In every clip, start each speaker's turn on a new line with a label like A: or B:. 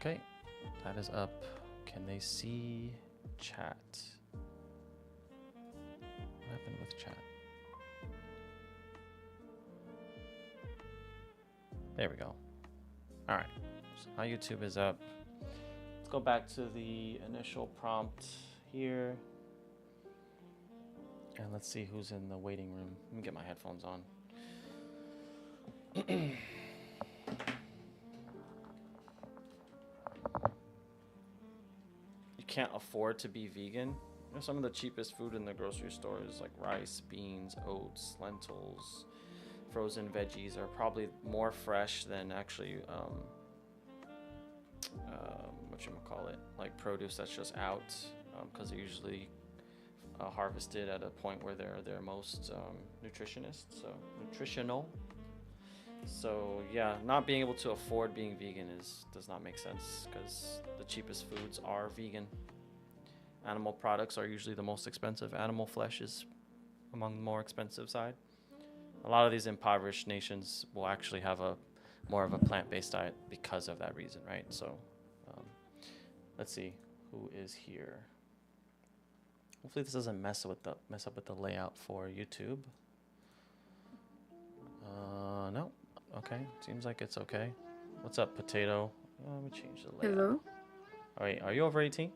A: Okay, that is up. Can they see chat? What happened with chat? There we go. All right, so now YouTube is up. Let's go back to the initial prompt here. And let's see who's in the waiting room. Let me get my headphones on. You can't afford to be vegan. You know, some of the cheapest food in the grocery store is like rice, beans, oats, lentils, frozen veggies are probably more fresh than actually whatchamacallit, like produce that's just out, because they're usually harvested at a point where they're most nutritional. So yeah, not being able to afford being vegan does not make sense because the cheapest foods are vegan. Animal products are usually the most expensive. Animal flesh is among the more expensive side. A lot of these impoverished nations will actually have more of a plant-based diet because of that reason, right? So let's see who is here. Hopefully this doesn't mess up with the layout for YouTube. No. Okay, seems like it's okay. What's up, Potato? Let me change the layout.
B: Hello.
A: All right, are you over 18?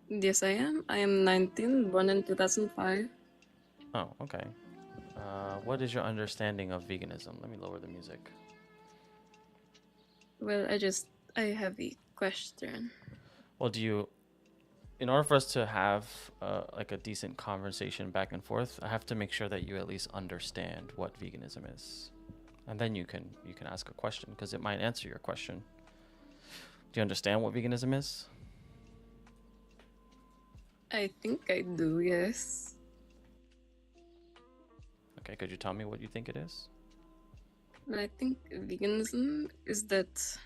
B: Yes, I am. I am 19, born in 2005.
A: Oh, okay. What is your understanding of veganism? Let me lower the music.
B: Well, I have a question.
A: Well, in order for us to have like a decent conversation back and forth, I have to make sure that you at least understand what veganism is, and then you can ask a question because it might answer your question. Do you understand what veganism is?
B: I think I do, yes.
A: Okay, could you tell me what you think it is?
B: But I think veganism is that...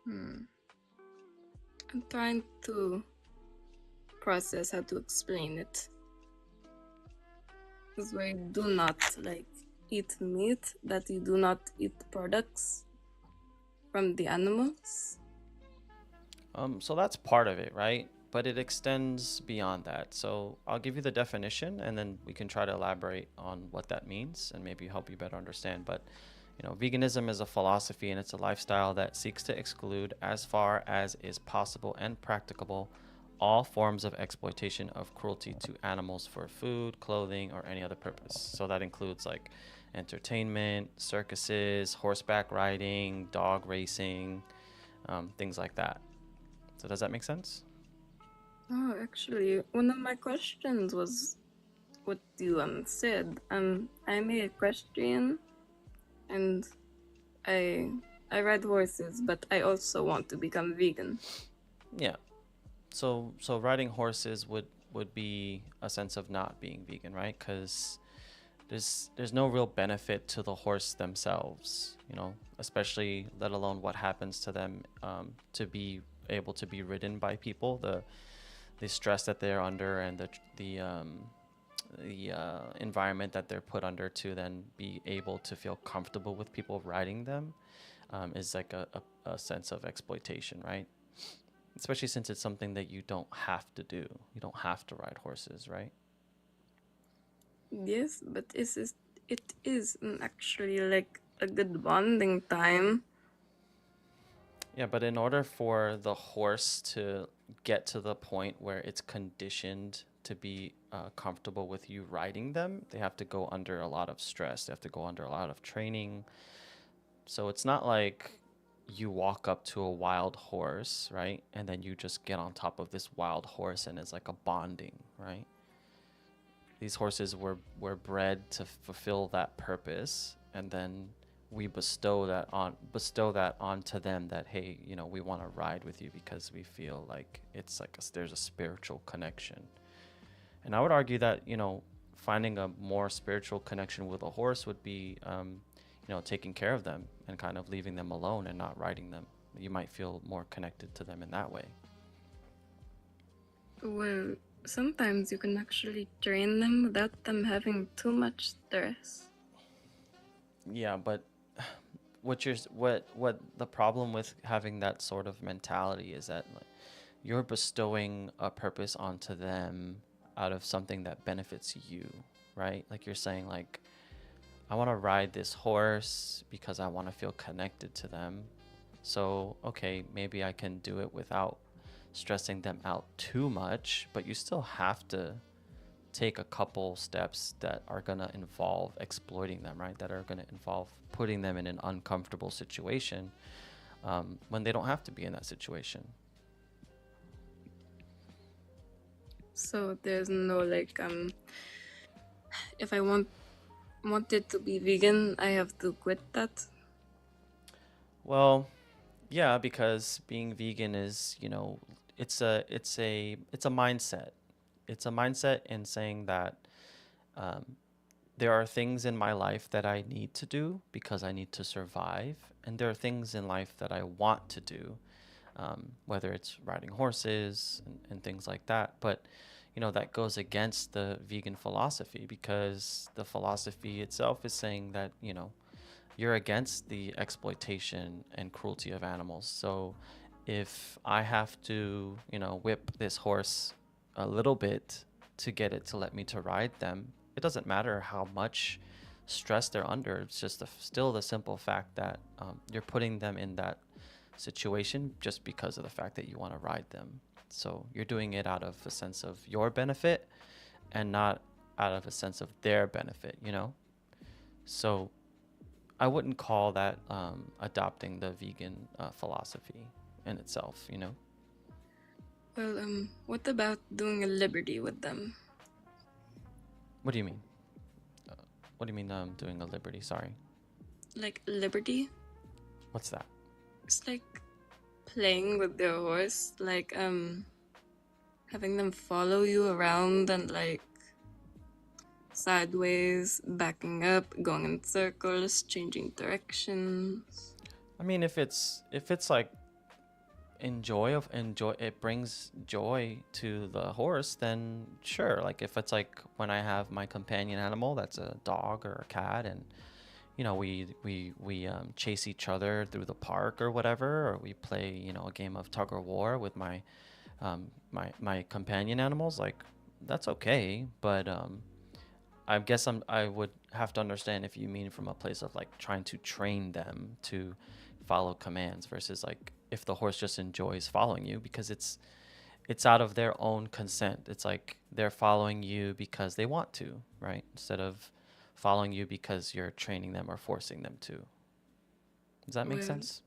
B: I'm trying to process how to explain it. Because we do not eat meat, that you do not eat products from the animals.
A: So that's part of it, right? But it extends beyond that. So I'll give you the definition and then we can try to elaborate on what that means and maybe help you better understand. But, veganism is a philosophy and it's a lifestyle that seeks to exclude, as far as is possible and practicable, all forms of exploitation of cruelty to animals for food, clothing, or any other purpose. So that includes like entertainment, circuses, horseback riding, dog racing, things like that. So does that make sense?
B: Oh, actually, one of my questions was what you said. I'm a equestrian, and I ride horses, but I also want to become vegan.
A: Yeah. So riding horses would be a sense of not being vegan, right? Because there's no real benefit to the horse themselves, especially let alone what happens to them to be able to be ridden by people, the stress that they're under and the environment that they're put under to then be able to feel comfortable with people riding them is like a sense of exploitation, right? Especially since it's something that you don't have to do. You don't have to ride horses, right?
B: Yes, but it is actually like a good bonding time.
A: Yeah, but in order for the horse to get to the point where it's conditioned to be comfortable with you riding them, they have to go under a lot of stress. They have to go under a lot of training. So it's not like you walk up to a wild horse, right? And then you just get on top of this wild horse and it's like a bonding, right? These horses were bred to fulfill that purpose, and then we bestow that onto them that, hey, we want to ride with you because we feel like it's like there's a spiritual connection. And I would argue that finding a more spiritual connection with a horse would be taking care of them and kind of leaving them alone and not riding them. You might feel more connected to them in that way.
B: Well, sometimes you can actually train them without them having too much stress.
A: Yeah, but what the problem with having that sort of mentality is that, like, you're bestowing a purpose onto them out of something that benefits you, right? Like you're saying, like, I want to ride this horse because I want to feel connected to them. So, okay, maybe I can do it without stressing them out too much, but you still have to take a couple steps that are going to involve exploiting them, right? That are going to involve putting them in an uncomfortable situation when they don't have to be in that situation.
B: So there's no like if I wanted to be vegan, I have to quit that.
A: Well, yeah, because being vegan is, you know, it's a mindset. It's a mindset in saying that um, there are things in my life that I need to do because I need to survive, and there are things in life that I want to do, whether it's riding horses and things like that. But you know that goes against the vegan philosophy because the philosophy itself is saying that, you know, you're against the exploitation and cruelty of animals. So if I have to, you know, whip this horse a little bit to get it to let me to ride them, it doesn't matter how much stress they're under. It's just still the simple fact that you're putting them in that situation just because of the fact that you want to ride them. So you're doing it out of a sense of your benefit and not out of a sense of their benefit, you know? So I wouldn't call that adopting the vegan philosophy in itself, you know?
B: Well, what about doing a liberty with them?
A: What do you mean? What do you mean doing a liberty? Sorry.
B: Like liberty?
A: What's that?
B: It's like playing with their horse, like having them follow you around and like sideways, backing up, going in circles, changing directions.
A: I mean, if it's like enjoy, it brings joy to the horse, then sure. Like if it's like when I have my companion animal that's a dog or a cat, and you know we chase each other through the park or whatever, or we play, you know, a game of tug of war with my my companion animals, like that's okay. But I guess I would have to understand if you mean from a place of like trying to train them to follow commands versus like if the horse just enjoys following you because it's out of their own consent. It's like they're following you because they want to, right? Instead of following you because you're training them or forcing them to. Does that make
B: Well,
A: sense?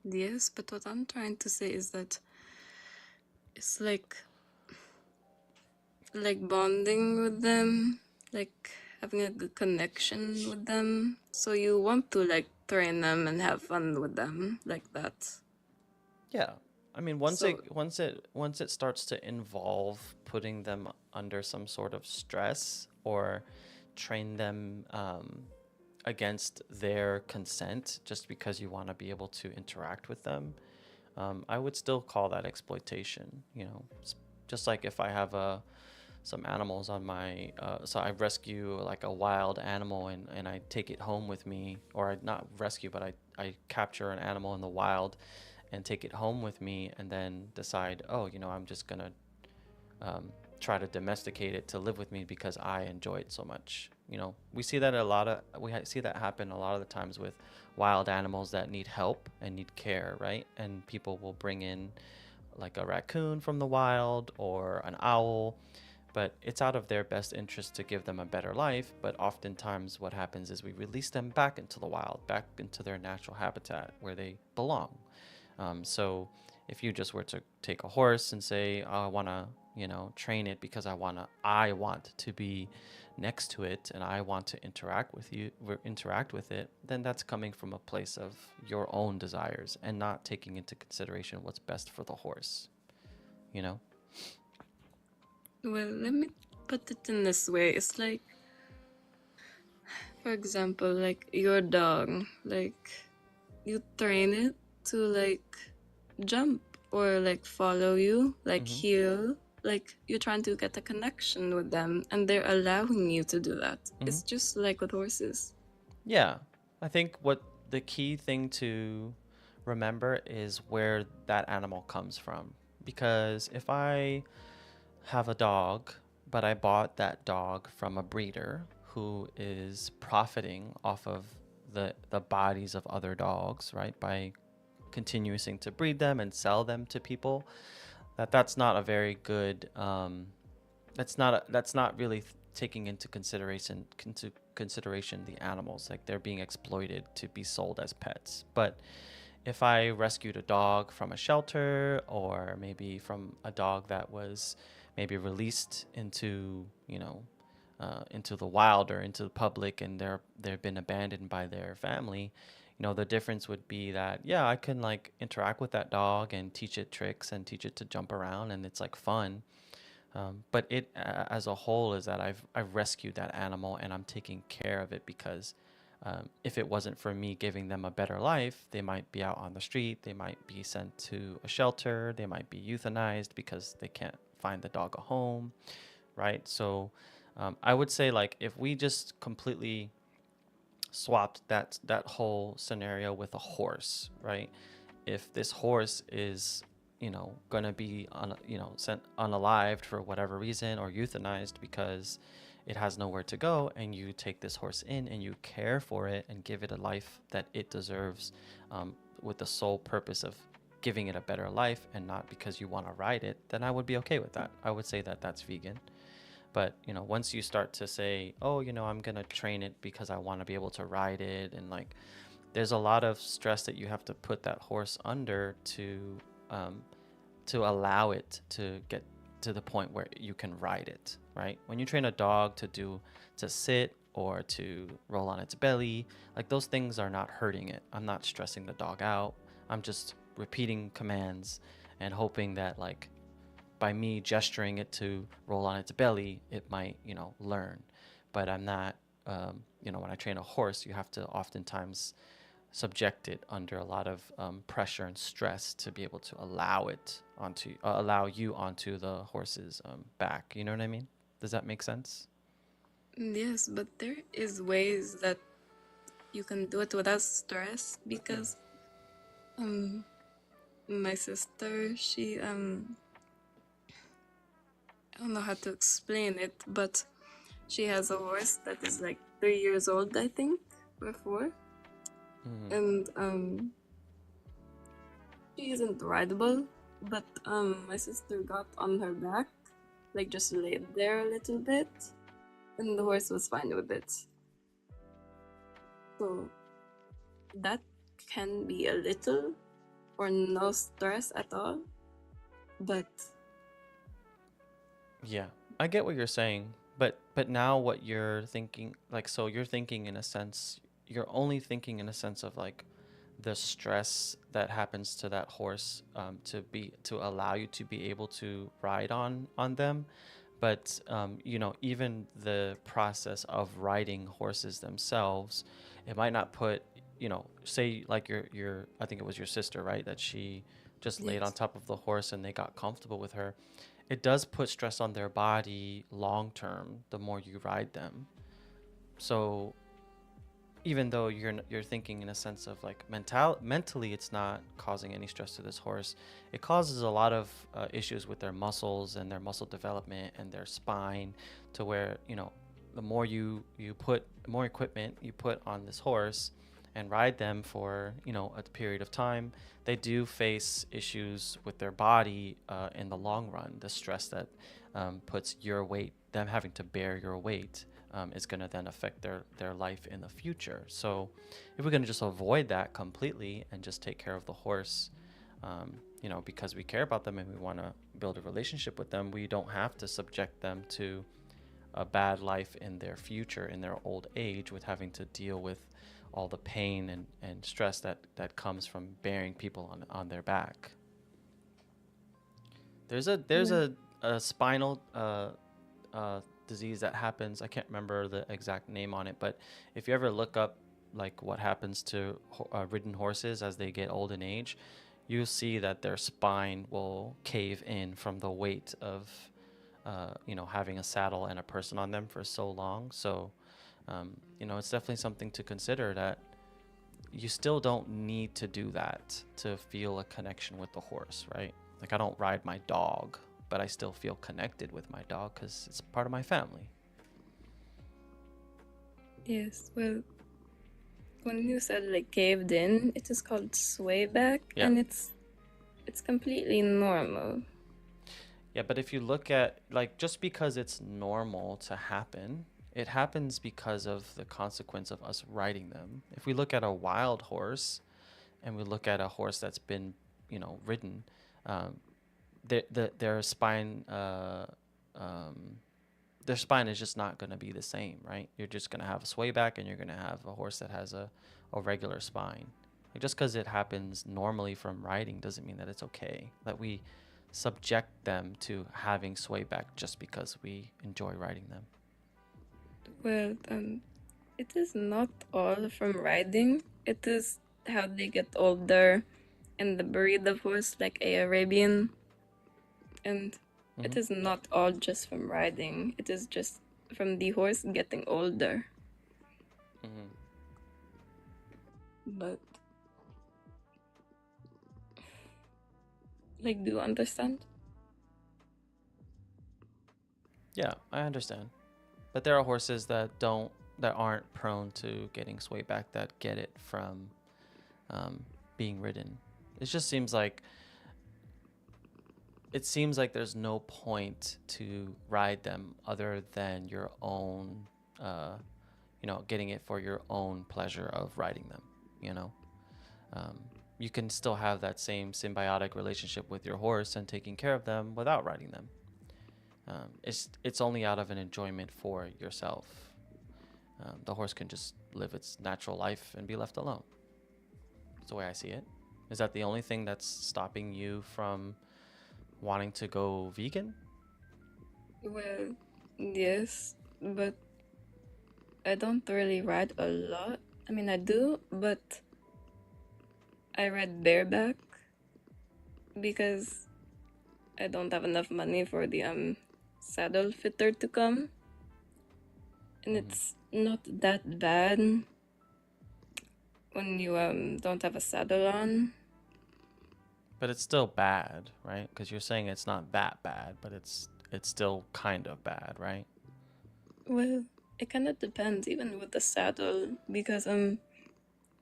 B: yes, but what I'm trying to say is that it's like bonding with them, like having a good connection with them. So you want to like train them and have fun with them like that.
A: Yeah. I mean, once
B: So
A: it starts to involve putting them under some sort of stress or train them against their consent just because you want to be able to interact with them, I would still call that exploitation. You know, just like if I have some animals on my, so I rescue like a wild animal and I take it home with me, or I not rescue, but I capture an animal in the wild and take it home with me and then decide, oh, you know, I'm just gonna try to domesticate it to live with me because I enjoy it so much. You know, we see that see that happen a lot of the times with wild animals that need help and need care, right? And people will bring in like a raccoon from the wild or an owl, but it's out of their best interest to give them a better life. But oftentimes what happens is we release them back into the wild, back into their natural habitat where they belong. So if you just were to take a horse and say, oh, I want to, you know, train it because I want to be next to it and I want to interact with it, then that's coming from a place of your own desires and not taking into consideration what's best for the horse, you know?
B: well, let me put it in this way. It's like, for example, like your dog, like you train it to like jump or like follow you, like
A: Mm-hmm.
B: heel. Like you're trying to get a connection with them and they're allowing you to do that.
A: Mm-hmm.
B: It's just like with horses.
A: Yeah, I think what the key thing to remember is where that animal comes from. Because if I have a dog, but I bought that dog from a breeder who is profiting off of the bodies of other dogs, right? By continuing to breed them and sell them to people, that's not a very good that's not really taking into consideration the animals, like they're being exploited to be sold as pets. But if I rescued a dog from a shelter, or maybe from a dog that was maybe released into, into the wild or into the public, and they've been abandoned by their family, the difference would be that, yeah, I can like interact with that dog and teach it tricks and teach it to jump around, and it's like fun. But it as a whole is that I've rescued that animal and I'm taking care of it, because if it wasn't for me giving them a better life, they might be out on the street, they might be sent to a shelter, they might be euthanized because they can't find the dog a home, right? So I would say, like, if we just completely swapped that whole scenario with a horse, right? If this horse is, gonna be sent unalived for whatever reason, or euthanized because it has nowhere to go, and you take this horse in and you care for it and give it a life that it deserves, with the sole purpose of giving it a better life and not because you want to ride it, then I would be okay with that. I would say that that's vegan. But once you start to say, oh, I'm gonna train it because I want to be able to ride it, and like, there's a lot of stress that you have to put that horse under um, to allow it to get to the point where you can ride it, right? When you train a dog to sit or to roll on its belly, like, those things are not hurting it. I'm not stressing the dog out. I'm just repeating commands and hoping that, like, by me gesturing it to roll on its belly, it might, learn. But I'm not, when I train a horse, you have to oftentimes subject it under a lot of pressure and stress to be able to allow you onto the horse's back. You know what I mean? Does that make sense?
B: Yes, but there is ways that you can do it without stress, because my sister, she I don't know how to explain it, but she has a horse that is like 3 years old, I think, or 4.
A: Mm-hmm.
B: And she isn't rideable, but my sister got on her back, like just laid there a little bit, and the horse was fine with it. So that can be a little or no stress at all, but
A: Yeah, I get what you're saying, but now what you're thinking, like, so you're thinking in a sense, you're only thinking in a sense of like the stress that happens to that horse, to allow you to be able to ride on them. But even the process of riding horses themselves, it might not put, say, like, your I think it was your sister, right, that she just laid on
B: yes.
A: top of the horse and they got comfortable with her. It does put stress on their body long term the more you ride them. So even though you're thinking in a sense of like mentally it's not causing any stress to this horse, it causes a lot of issues with their muscles and their muscle development and their spine, to where, the more you put more equipment you put on this horse and ride them for, a period of time, they do face issues with their body in the long run. The stress that puts your weight, them having to bear your weight, is going to then affect their life in the future. So if we're going to just avoid that completely and just take care of the horse, because we care about them and we want to build a relationship with them, we don't have to subject them to a bad life in their future, in their old age, with having to deal with all the pain and stress that comes from bearing people on their back. There's
B: Yeah.
A: a spinal disease that happens. I can't remember the exact name on it, but if you ever look up like what happens to ridden horses as they get old in age, you'll see that their spine will cave in from the weight of having a saddle and a person on them for so long. So it's definitely something to consider, that you still don't need to do that to feel a connection with the horse, right? Like I don't ride my dog, but I still feel connected with my dog because it's part of my family.
B: Yes, well, when you said like caved in, it is called swayback,
A: Yeah.
B: and it's completely normal.
A: Yeah, but if you look at, like, just because it's normal to happen, it happens because of the consequence of us riding them. If we look at a wild horse and we look at a horse that's been, ridden, um, their spine, their spine is just not going to be the same, right? You're just going to have a sway back, and you're going to have a horse that has a regular spine. Like, just because it happens normally from riding doesn't mean that it's okay. That we subject them to having sway back just because we enjoy riding them.
B: Well, it is not all from riding. It is how they get older and the breed of horse, like a Arabian. And it is not all just from riding. It is just from the horse getting older. But, like, do you understand?
A: Yeah, I understand. But there are horses that aren't prone to getting sway back, that get it from being ridden. It just seems like there's no point to ride them other than your own, getting it for your own pleasure of riding them. You can still have that same symbiotic relationship with your horse and taking care of them without riding them. It's only out of an enjoyment for yourself. The horse can just live its natural life and be left alone. That's the way I see it. Is that the only thing that's stopping you from wanting to go vegan?
B: Well, yes, but I don't really ride a lot. I mean, I do, but I ride bareback because I don't have enough money for the saddle fitter to come. And it's not that bad when you don't have a saddle on.
A: But it's still bad, right? Because you're saying it's not that bad, but it's still kind of bad, right?
B: Well, it kind of depends, even with the saddle, because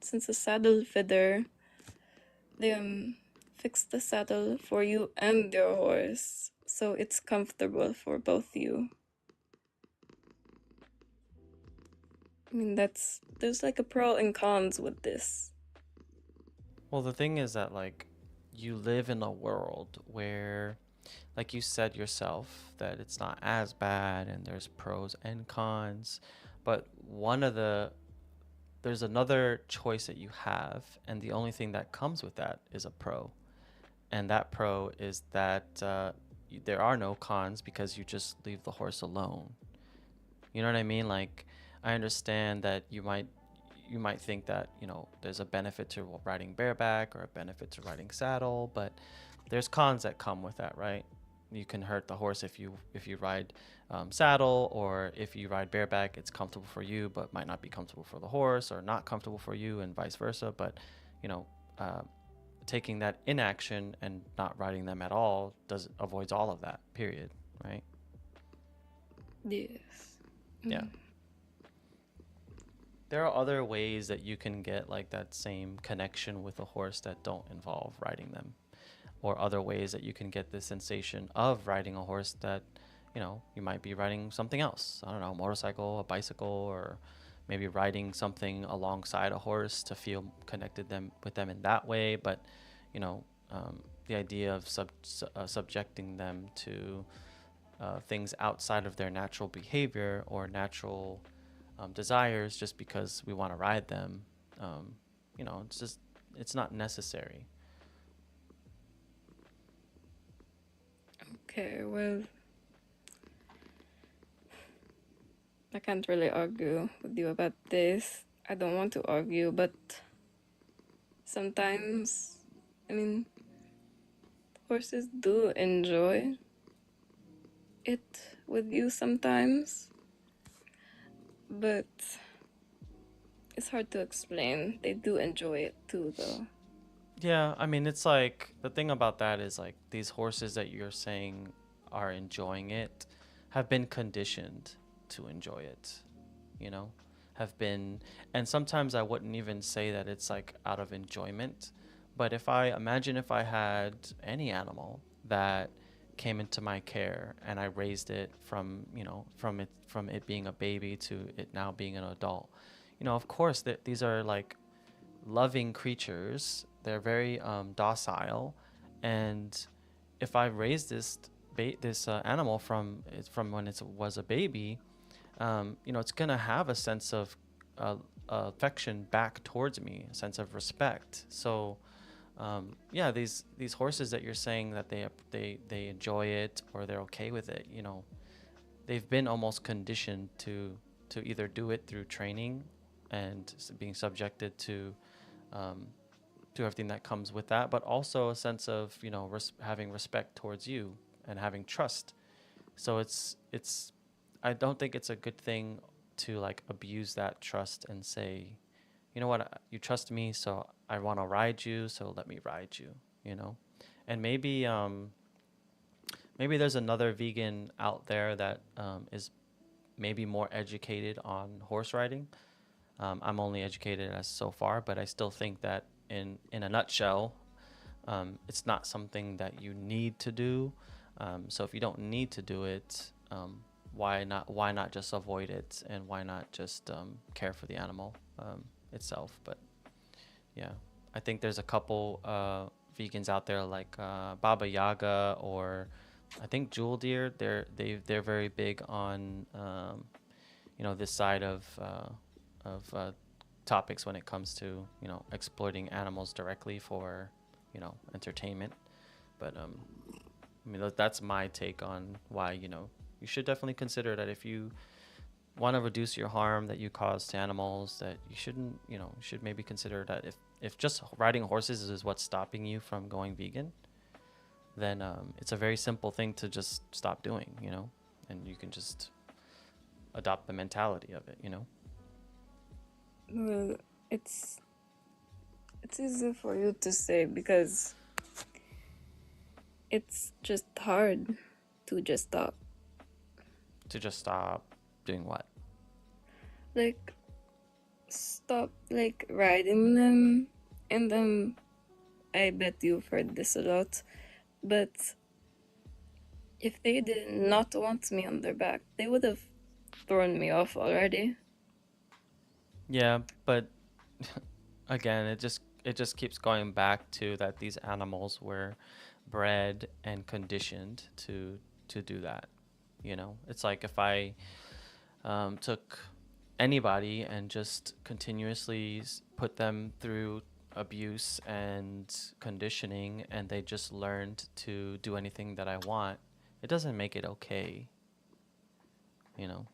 B: since the saddle fitter, they fix the saddle for you and your horse, so it's comfortable for both you. I mean, there's like a pro and cons with this.
A: Well, the thing is that, like, you live in a world where, like you said yourself, that it's not as bad and there's pros and cons, but there's another choice that you have, and the only thing that comes with that is a pro. And that pro is that there are no cons because you just leave the horse alone. You know what I mean? Like, I understand that you might think that, there's a benefit to riding bareback or a benefit to riding saddle, but there's cons that come with that, right? You can hurt the horse if you ride saddle, or if you ride bareback, it's comfortable for you but might not be comfortable for the horse, or not comfortable for you and vice versa. But you know, uh, taking that inaction and not riding them at all avoids all of that. Period. Right?
B: Yes.
A: Yeah. There are other ways that you can get like that same connection with a horse that don't involve riding them, or other ways that you can get the sensation of riding a horse that, you might be riding something else. I don't know, a motorcycle, a bicycle, or maybe riding something alongside a horse to feel connected with them in that way. But, the idea of subjecting them to things outside of their natural behavior or natural desires just because we want to ride them, it's not necessary.
B: Okay, well, I can't really argue with you about this. I don't want to argue, but sometimes, I mean, horses do enjoy it with you sometimes, but It's hard to explain. They do enjoy it too, though.
A: Yeah, I mean, it's like the thing about that is like these horses that you're saying are enjoying it have been conditioned to enjoy it, you know, have been, and sometimes I wouldn't even say that it's like out of enjoyment, but if I imagine if I had any animal that came into my care and I raised it from, from it being a baby to it now being an adult, of course that these are like loving creatures. They're very docile, and if I raise this animal from when it was a baby, it's gonna have a sense of uh, affection back towards me, a sense of respect. So yeah, these horses that you're saying that they enjoy it or they're okay with it, they've been almost conditioned to either do it through training and being subjected um, to everything that comes with that, but also a sense of having respect towards you and having trust. So it's I don't think it's a good thing to like abuse that trust and say, you know what, you trust me, so I want to ride you, so let me ride you, you know. And maybe there's another vegan out there that is maybe more educated on horse riding. I'm only educated as so far, but I still think that in a nutshell, it's not something that you need to do. So if you don't need to do it, why not just avoid it, and why not just care for the animal itself? But yeah, I think there's a couple vegans out there like Baba Yaga, or I think Jewel Deer. They're very big on this side of topics when it comes to exploiting animals directly for entertainment. But I mean that's my take on why you should definitely consider that if you want to reduce your harm that you cause to animals, that you shouldn't you should maybe consider that if just riding horses is what's stopping you from going vegan, then it's a very simple thing to just stop doing, and you can just adopt the mentality of it.
B: Well, it's easy for you to say because it's just hard to just stop.
A: To just stop doing what?
B: Like, stop, like, riding them, and then I bet you've heard this a lot, but if they did not want me on their back, they would have thrown me off already.
A: Yeah, but again, it just keeps going back to that these animals were bred and conditioned to do that. It's like if I took anybody and just continuously put them through abuse and conditioning, and they just learned to do anything that I want, it doesn't make it okay, you know.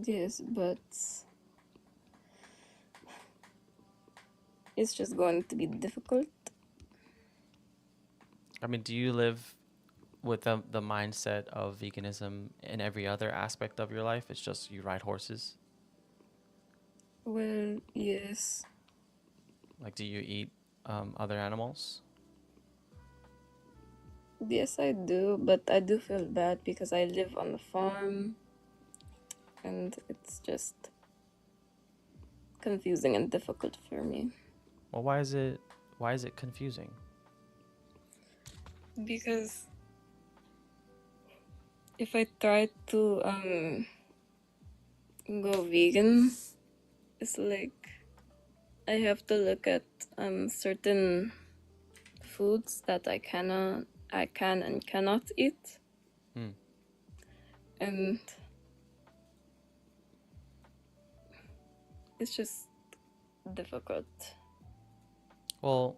B: Yes, but it's just going to be difficult.
A: I mean, do you live with the mindset of veganism in every other aspect of your life? It's just you ride horses.
B: Well, yes.
A: Like, do you eat other animals?
B: Yes, I do, but I do feel bad because I live on the farm and it's just confusing and difficult for me.
A: Well, why is it confusing?
B: Because if I try to go vegan, it's like I have to look at certain foods that I can and cannot eat,
A: Hmm.
B: and it's just difficult.
A: Well,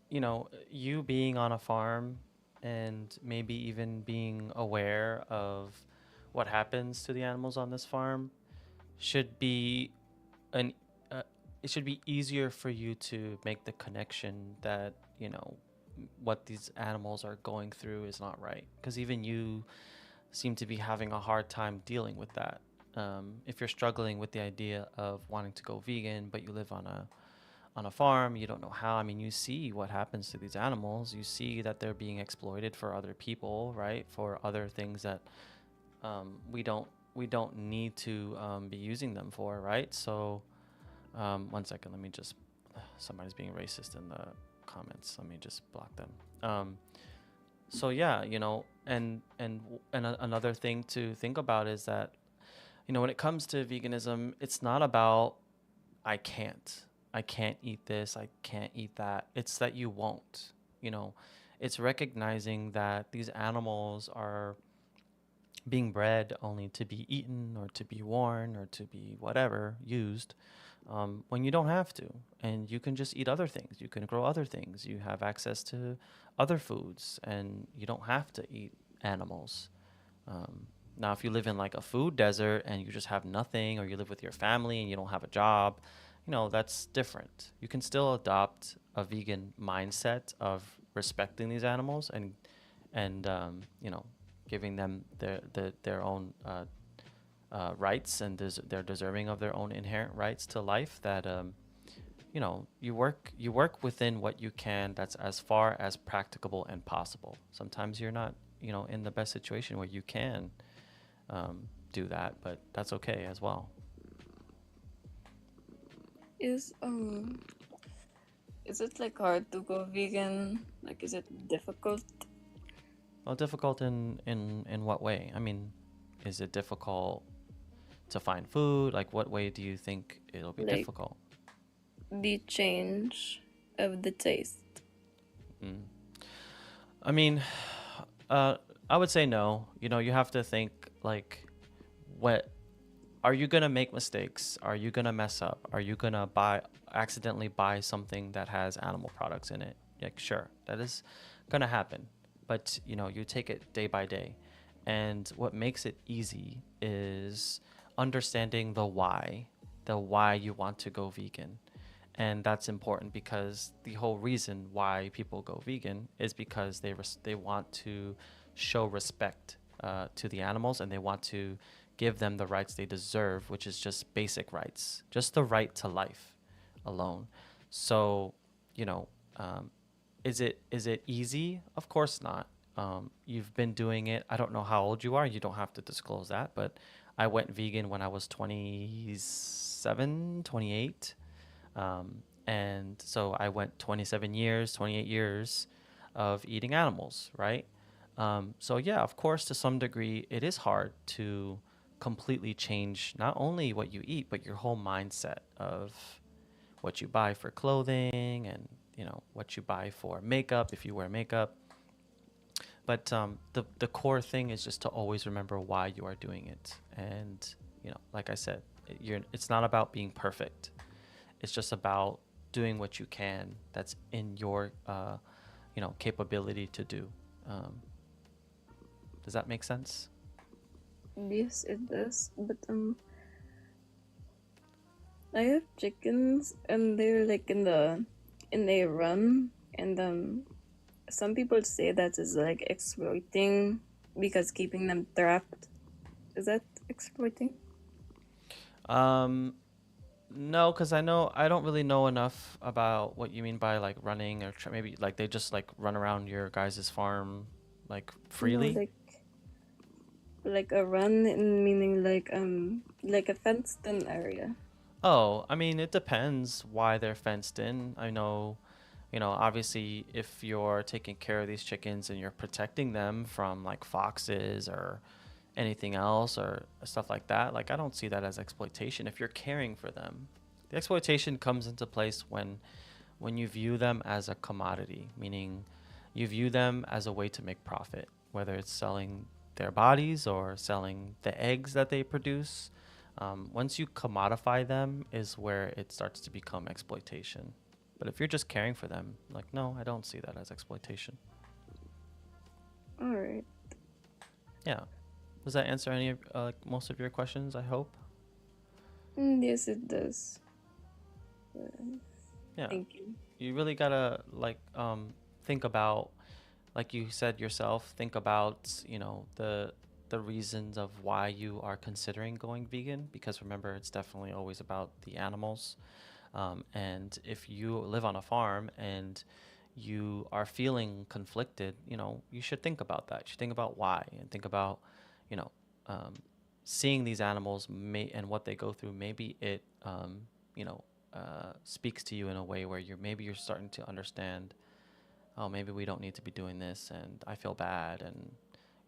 A: you being on a farm and maybe even being aware of what happens to the animals on this farm should be an it should be easier for you to make the connection that what these animals are going through is not right, because even you seem to be having a hard time dealing with that. if you're struggling with the idea of wanting to go vegan, but you live on a farm, you don't know how. I mean, you see what happens to these animals. You see that they're being exploited for other people, right? For other things that we don't need to be using them for, right? So, one second, let me just. Somebody's being racist in the comments. Let me just block them. So yeah, another thing to think about is that, when it comes to veganism, it's not about I can't. I can't eat this. I can't eat that. It's that you won't. You know, it's recognizing that these animals are being bred only to be eaten or to be worn or to be whatever used, when you don't have to. And you can just eat other things. You can grow other things. You have access to other foods and you don't have to eat animals. Now, if you live in like a food desert and you just have nothing, or you live with your family and you don't have a job, that's different. You can still adopt a vegan mindset of respecting these animals and giving them their own rights, and they're deserving of their own inherent rights to life. That you work within what you can. That's as far as practicable and possible. Sometimes you're not in the best situation where you can do that, but that's okay as well.
B: Is is it like hard to go vegan? Like, is it difficult?
A: Well, difficult in what way? I mean, is it difficult to find food? Like, what way do you think it'll be
B: Like
A: difficult?
B: the change of the taste?
A: Mm. I mean, I would say no. You have to think like, what are you gonna make mistakes? Are you gonna mess up? Are you gonna accidentally buy something that has animal products in it? Like, sure, that is gonna happen, but you take it day by day. And what makes it easy is understanding the why you want to go vegan. And that's important because the whole reason why people go vegan is because they want to show respect to the animals, and they want to give them the rights they deserve, which is just basic rights, just the right to life alone. So, you know, um, is it easy? Of course not. You've been doing it. I don't know how old you are. You don't have to disclose that, but I went vegan when I was 27, 28. And so I went 27 years, 28 years of eating animals, right? So yeah, of course, to some degree, it is hard to completely change not only what you eat, but your whole mindset of what you buy for clothing, and what you buy for makeup if you wear makeup. But the core thing is just to always remember why you are doing it. And like I said, it's not about being perfect. It's just about doing what you can that's in your capability to do. Um, does that make sense?
B: Yes, it does. But I have chickens, and they're like in a run, and some people say that is like exploiting because keeping them trapped. Is that exploiting?
A: Um, no, because I don't really know enough about what you mean by like running, or maybe like they just like run around your guys' farm like
B: No,
A: freely.
B: like a run, in meaning like a fenced-in area.
A: Oh, I mean, it depends why they're fenced in. I know, obviously, if you're taking care of these chickens and you're protecting them from like foxes or anything else or stuff like that, like I don't see that as exploitation if you're caring for them. The exploitation comes into place when you view them as a commodity, meaning you view them as a way to make profit, whether it's selling their bodies or selling the eggs that they produce. Once you commodify them is where it starts to become exploitation. But if you're just caring for them, like, no, I don't see that as exploitation.
B: All right.
A: Yeah. Does that answer any of most of your questions? I hope.
B: Yes, it does.
A: Yeah.
B: Thank you.
A: You really gotta think about, like you said yourself, think about the the reasons of why you are considering going vegan, because remember, it's definitely always about the animals. And if you live on a farm and you are feeling conflicted, you should think about that. You should think about why and think about, you know, um, seeing these animals and what they go through. Maybe it, you know, speaks to you in a way where you're starting to understand, oh, maybe we don't need to be doing this, and I feel bad, and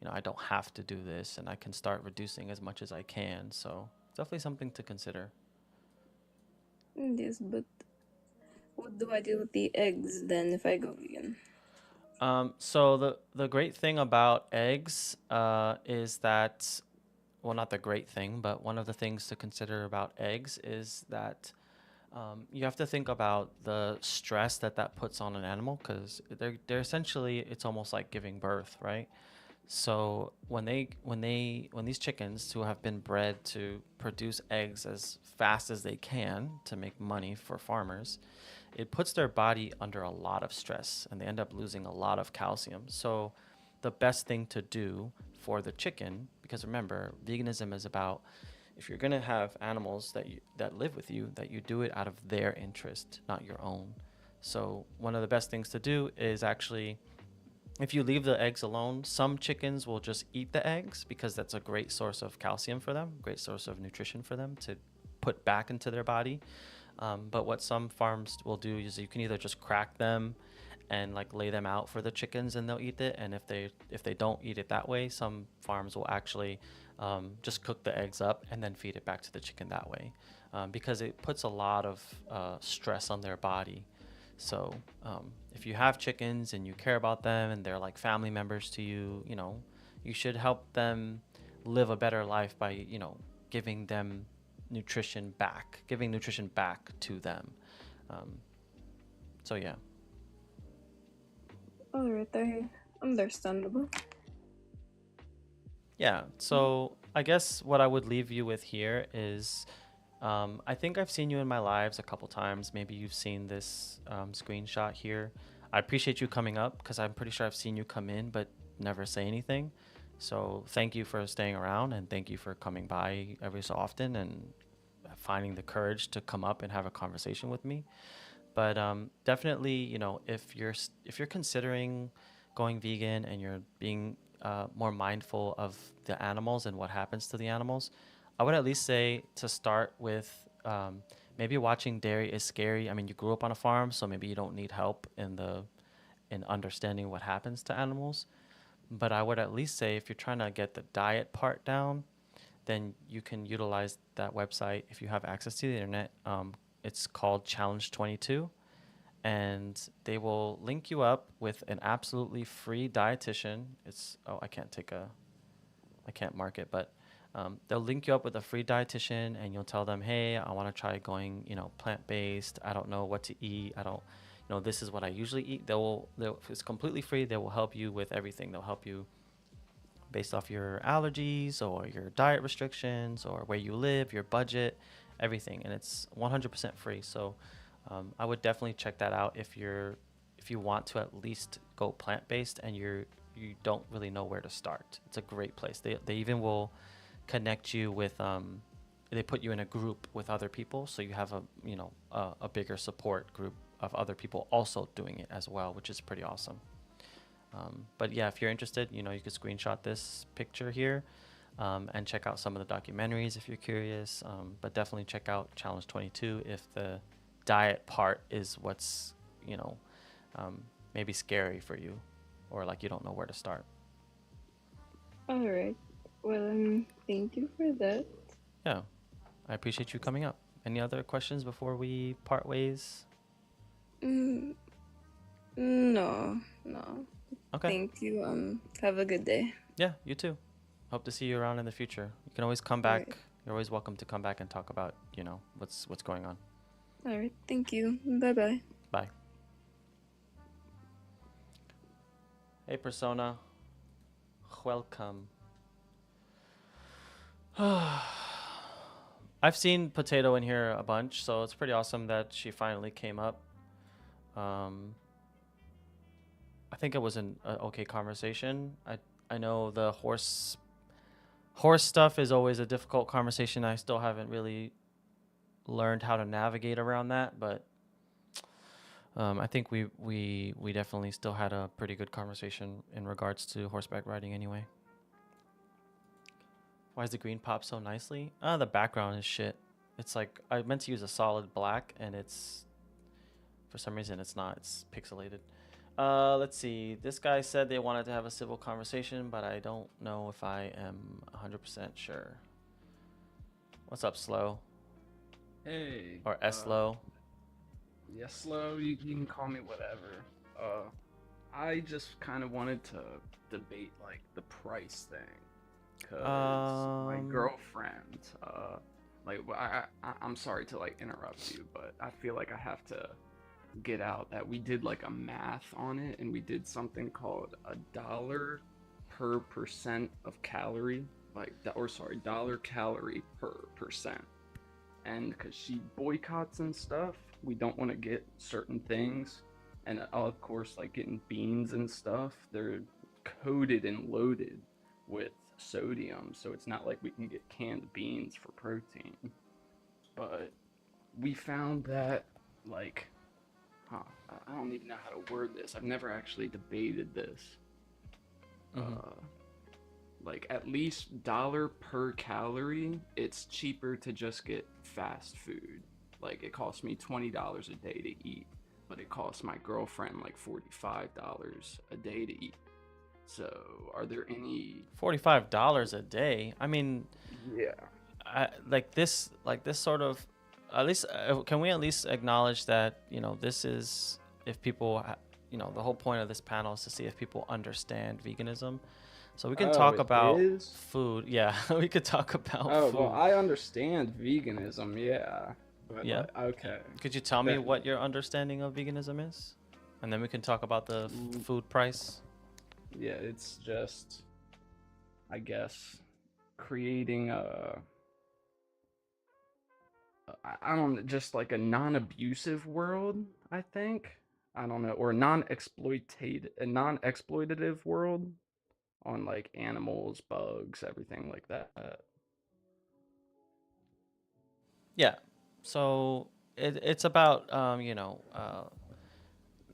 A: I don't have to do this, and I can start reducing as much as I can. So definitely something to consider.
B: Yes, but what do I do with the eggs then if I go vegan?
A: So the great thing about eggs is that, well, not the great thing, but one of the things to consider about eggs is that you have to think about the stress that puts on an animal, because they're essentially, it's almost like giving birth, right? So when these chickens who have been bred to produce eggs as fast as they can to make money for farmers, it puts their body under a lot of stress, and they end up losing a lot of calcium. So the best thing to do for the chicken, because remember, veganism is about, if you're going to have animals that live with you, that you do it out of their interest, not your own. So one of the best things to do is actually, if you leave the eggs alone, some chickens will just eat the eggs because that's a great source of calcium for them, great source of nutrition for them to put back into their body. But what some farms will do is you can either just crack them and like lay them out for the chickens and they'll eat it. And if they don't eat it that way, some farms will actually just cook the eggs up and then feed it back to the chicken that way, because it puts a lot of stress on their body. So if you have chickens and you care about them and they're like family members to you, you should help them live a better life by, giving them giving nutrition back to them. Um, so yeah.
B: Alright, understandable.
A: Yeah. So I guess what I would leave you with here is, I think I've seen you in my lives a couple times. Maybe you've seen this screenshot here. I appreciate you coming up because I'm pretty sure I've seen you come in but never say anything. So thank you for staying around, and thank you for coming by every so often and finding the courage to come up and have a conversation with me. But definitely, if you're considering going vegan and you're being more mindful of the animals and what happens to the animals, I would at least say to start with, maybe watching Dairy is Scary. I mean, you grew up on a farm, so maybe you don't need help in understanding what happens to animals. But I would at least say, if you're trying to get the diet part down, then you can utilize that website if you have access to the internet. It's called Challenge 22, and they will link you up with an absolutely free dietitian. I can't mark it, but they'll link you up with a free dietitian, and you'll tell them, hey, I want to try going, plant based. I don't know what to eat. I don't, this is what I usually eat. It's completely free. They will help you with everything. They'll help you based off your allergies or your diet restrictions or where you live, your budget, everything, and it's 100% free. So I would definitely check that out if you want to at least go plant based and you don't really know where to start. It's a great place. They even will connect you with they put you in a group with other people, so you have a bigger support group of other people also doing it as well, which is pretty awesome. But yeah, if you're interested, you could screenshot this picture here, and check out some of the documentaries if you're curious. But definitely check out Challenge 22 if the diet part is what's, maybe scary for you, or like you don't know where to start.
B: Alright. Well, thank you for that.
A: Yeah, I appreciate you coming up. Any other questions before we part ways?
B: Mm, no, no.
A: Okay.
B: Thank you. Have a good day.
A: Yeah, you too. Hope to see you around in the future. You can always come
B: Alright.
A: back. You're always welcome to come back and talk about, what's going on.
B: Alright. Thank you. Bye bye.
A: Bye. Hey, Persona. Welcome. I've seen Potato in here a bunch, so it's pretty awesome that she finally came up. I think it was an okay conversation. I know the horse Horse stuff is always a difficult conversation. I still haven't really learned how to navigate around that, but I think we definitely still had a pretty good conversation in regards to horseback riding anyway. Why is the green pop so nicely? The background is shit. It's like I meant to use a solid black, and it's for some reason it's not. It's pixelated. Let's see. This guy said they wanted to have a civil conversation, but I don't know if I am 100% sure. What's up, Slow?
C: Hey,
A: Or S-Low?
C: yeah, slow. You can call me whatever. I just kind of wanted to debate like the price thing, cause my
A: Um,
C: girlfriend, like I'm sorry to like interrupt you, but I feel like I have to get out that we did like a math on it, and we did something called $1 per percent of calorie, like or sorry, dollar calorie per percent. And because she boycotts and stuff, we don't want to get certain things. And of course, like getting beans and stuff, they're coated and loaded with sodium, so it's not like we can get canned beans for protein. But we found that, like, huh, I don't even know how to word this. I've never actually debated this.
A: mm-hmm.
C: Uh, like at least dollar per calorie, it's cheaper to just get fast food. Like it costs me $20 a day to eat, but it costs my girlfriend like $45 a day to eat. So, are there any?
A: $45 a day. I mean,
C: Yeah.
A: like this sort of, at least can we at least acknowledge that this is if people, the whole point of this panel is to see if people understand veganism. So we can
C: Oh,
A: talk
C: it
A: about
C: is.
A: food. Yeah, we could talk about
C: Oh well,
A: food.
C: I understand veganism, yeah, but
A: Yeah.
C: like, okay,
A: Could you tell me
C: that
A: what your understanding of veganism is? And then we can talk about the food price.
C: yeah, it's just, I guess, creating I don't, just like a non-abusive world, I think. I don't know, or non-exploitative world on like animals, bugs, everything like that.
A: Yeah. So it's about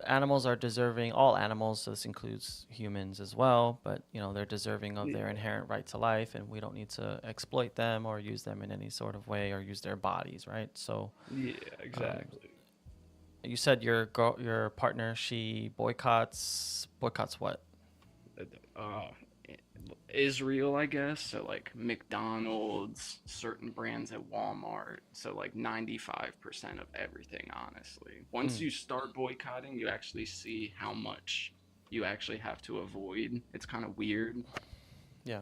A: animals are deserving. All animals, so this includes humans as well, but they're deserving of their
C: Yeah,
A: inherent right to life, and we don't need to exploit them or use them in any sort of way or use their bodies, right? So
C: yeah,
A: um,
C: exactly.
A: you said your partner, she boycotts what?
C: Uh, Israel, I guess. So like McDonald's, certain brands at Walmart. So like 95% of everything, honestly. Once
A: Mm,
C: you start boycotting, you actually see how much you actually have to avoid. It's kind of weird.
A: yeah.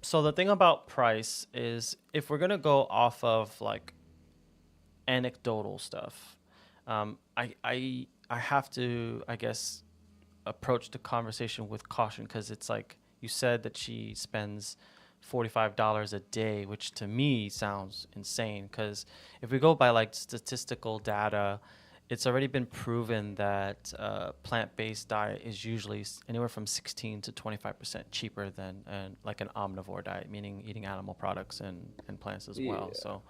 A: So the thing about price is if we're gonna go off of like anecdotal stuff, I have to, I guess, approach the conversation with caution because it's like you said that she spends $45 a day, which to me sounds insane. Because if we go by like statistical data, it's already been proven that plant-based diet is usually anywhere from 16 to 25% cheaper than like an omnivore diet, meaning eating animal products and plants as well.
C: Yeah.
A: So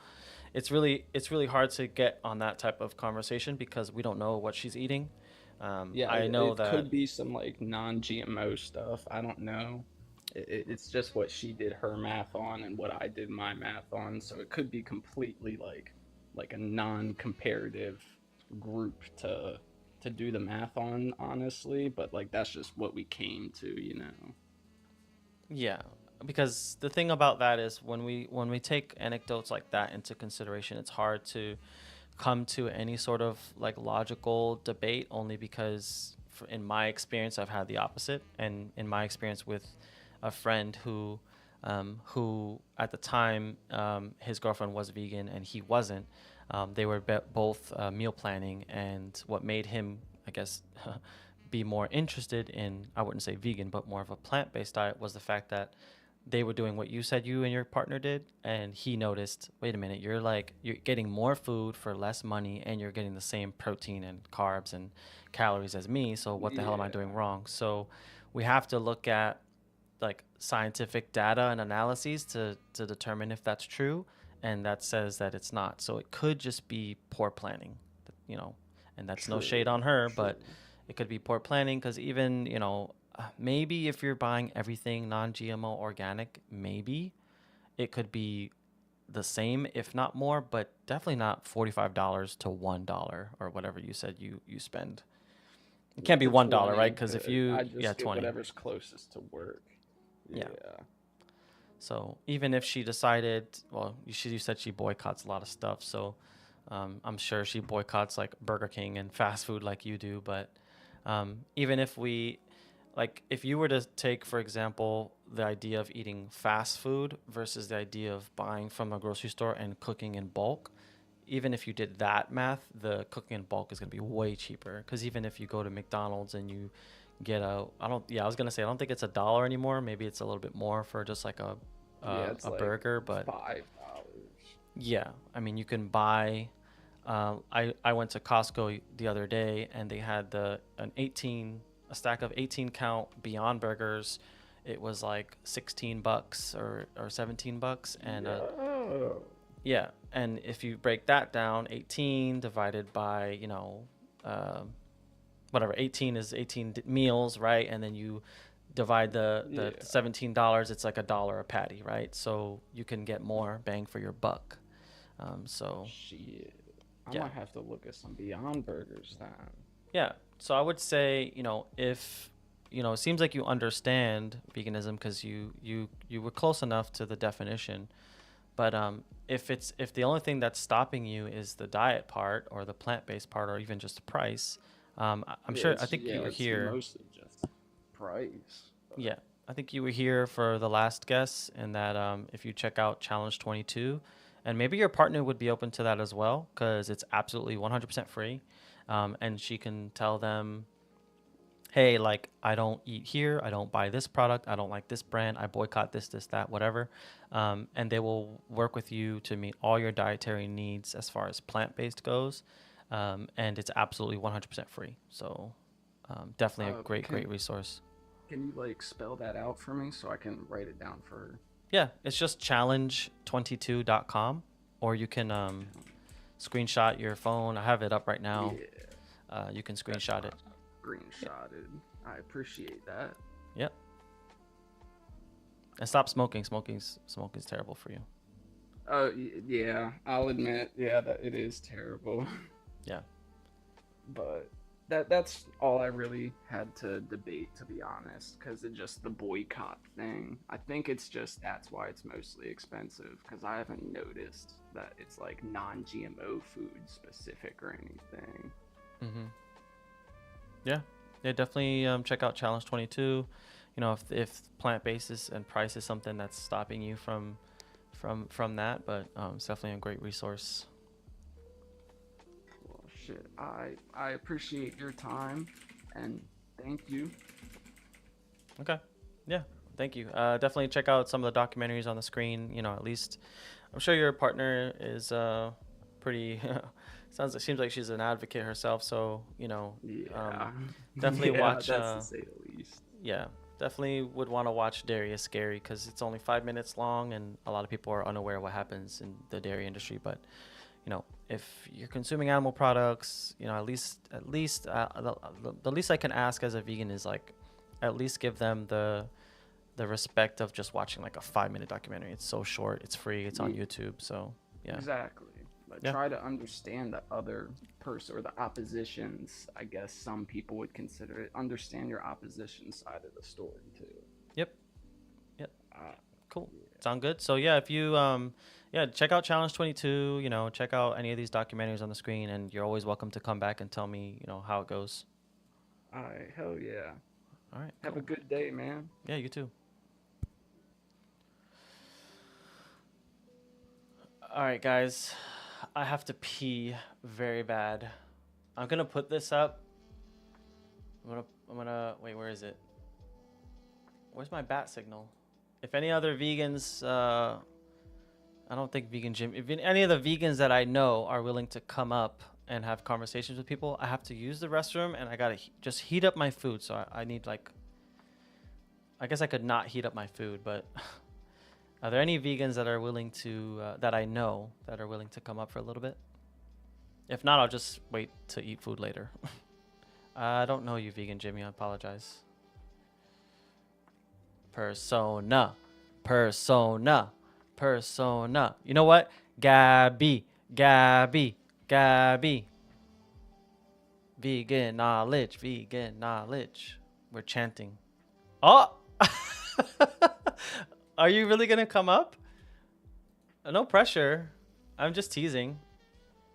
A: it's really hard to get on that type of conversation because we don't know what she's eating.
C: Yeah,
A: I know
C: it
A: that.
C: could be some like non-GMO stuff. I don't know. It's just what she did her math on and what I did my math on. So it could be completely like a non-comparative group to do the math on, honestly. But like that's just what we came to, you know.
A: Yeah, because the thing about that is when we take anecdotes like that into consideration, it's hard to come to any sort of like logical debate only because in my experience I've had the opposite, and in my experience with a friend who at the time his girlfriend was vegan and he wasn't. They were both meal planning, and what made him, I guess, be more interested in, I wouldn't say vegan, but more of a plant-based diet was the fact that they were doing what you said you and your partner did, and he noticed, wait a minute, you're getting more food for less money and you're getting the same protein and carbs and calories as me, so what the hell am I doing
C: Yeah.
A: wrong? So we have to look at like scientific data and analyses to determine if that's true, and that says that it's not. So it could just be poor planning, you know, and that's no shade
C: True,
A: on her,
C: true.
A: but it could be poor planning because even, you know, maybe if you're buying everything non-GMO organic, maybe it could be the same, if not more, but definitely not $45 to $1 or whatever you said you spend. It can't be
C: The
A: $1, right?
C: 20
A: Because if
C: could
A: you,
C: I
A: yeah,
C: just get
A: 20.
C: whatever's closest to work.
A: Yeah.
C: Yeah.
A: So even if she decided, well, you said she boycotts a lot of stuff. So I'm sure she boycotts like Burger King and fast food like you do. But even if we, like, if you were to take, for example, the idea of eating fast food versus the idea of buying from a grocery store and cooking in bulk, even if you did that math, the cooking in bulk is going to be way cheaper. Because even if you go to McDonald's and you get I was going to say, I don't think it's $1 anymore. Maybe it's a little bit more for just like
C: Yeah, it's
A: a
C: like
A: burger. But
C: $5.
A: yeah, I mean, you can buy, I went to Costco the other day and they had a stack of 18 count Beyond Burgers. It was like $16 or $17. And
C: Yo.
A: yeah, and if you break that down, 18 divided by, you know, whatever, 18 is 18 meals, right? And then you divide the
C: Yeah.
A: $17, it's like $1 a patty, right? So you can get more bang for your buck. So
C: Shit. I
A: yeah,
C: might have to look at some Beyond Burgers then.
A: yeah. So I would say, you know, if you know, it seems like you understand veganism because you were close enough to the definition. But if the only thing that's stopping you is the diet part or the plant-based part or even just the price, I'm sure, I think you were
C: It's
A: here.
C: mostly just price. But
A: Yeah, I think you were here for the last guess, and that if you check out Challenge 22, and maybe your partner would be open to that as well, because it's absolutely 100% free, and she can tell them, hey, like, I don't eat here, I don't buy this product, I don't like this brand, I boycott this, that, whatever, and they will work with you to meet all your dietary needs as far as plant-based goes, and it's absolutely 100% free. So definitely a great resource.
C: can you like spell that out for me so I can write it down for her?
A: Yeah, it's just challenge22.com, or you can screenshot your phone. I have it up right now.
C: Yeah,
A: You can
C: that's
A: screenshot it.
C: screenshotted. I appreciate that.
A: Yep. And stop smoking. Smoking's terrible for you.
C: Yeah, I'll admit, yeah, that it is terrible.
A: Yeah.
C: But that's all I really had to debate, to be honest, because it's just the boycott thing. I think it's just that's why it's mostly expensive, because I haven't noticed that it's like non-GMO food specific or anything.
A: Mm-hmm. Yeah. Yeah, definitely check out Challenge 22. You know, if plant-based and price is something that's stopping you from that, but it's definitely a great resource.
C: Well, shit, I appreciate your time, and thank you.
A: Okay. Yeah. Thank you. Definitely check out some of the documentaries on the screen. You know, at least I'm sure your partner is pretty. Seems like she's an advocate herself. So you know,
C: Yeah,
A: definitely
C: yeah,
A: watch.
C: that's to say the least.
A: Yeah, definitely would want to watch Dairy is Scary because it's only 5 minutes long, and a lot of people are unaware of what happens in the dairy industry. But you know, if you're consuming animal products, you know, at least the least I can ask as a vegan is like, at least give them the respect of just watching like a 5 minute documentary. It's so short, it's free, it's on
C: Ye-
A: YouTube. So yeah,
C: Exactly. But
A: yeah,
C: try to understand the other person or the oppositions, I guess some people would consider it. Understand your opposition side of the story too.
A: yep, yep.
C: Uh,
A: Cool.
C: yeah.
A: Sound good? So yeah, if you yeah, check out Challenge 22, you know, check out any of these documentaries on the screen, and you're always welcome to come back and tell me, you know, how it goes.
C: All right, hell yeah.
A: All right,
C: Have a
A: cool.
C: good day, man.
A: Yeah, you too. All right, guys. I have to pee very bad. I'm gonna put this up. I'm gonna wait, where is it? Where's my bat signal? If any other vegans, I don't think Vegan Gym, if any of the vegans that I know are willing to come up and have conversations with people, I have to use the restroom and I gotta just heat up my food. So I need like I guess I could not heat up my food, but are there any vegans that are willing to that I know that are willing to come up for a little bit? If not, I'll just wait to eat food later. I don't know you, vegan Jimmy. I apologize. Persona, persona, persona. You know what? Gabby, Gabby, Gabby. Vegan knowledge, vegan knowledge. We're chanting. Oh! Are you really gonna come up? No pressure. I'm just teasing.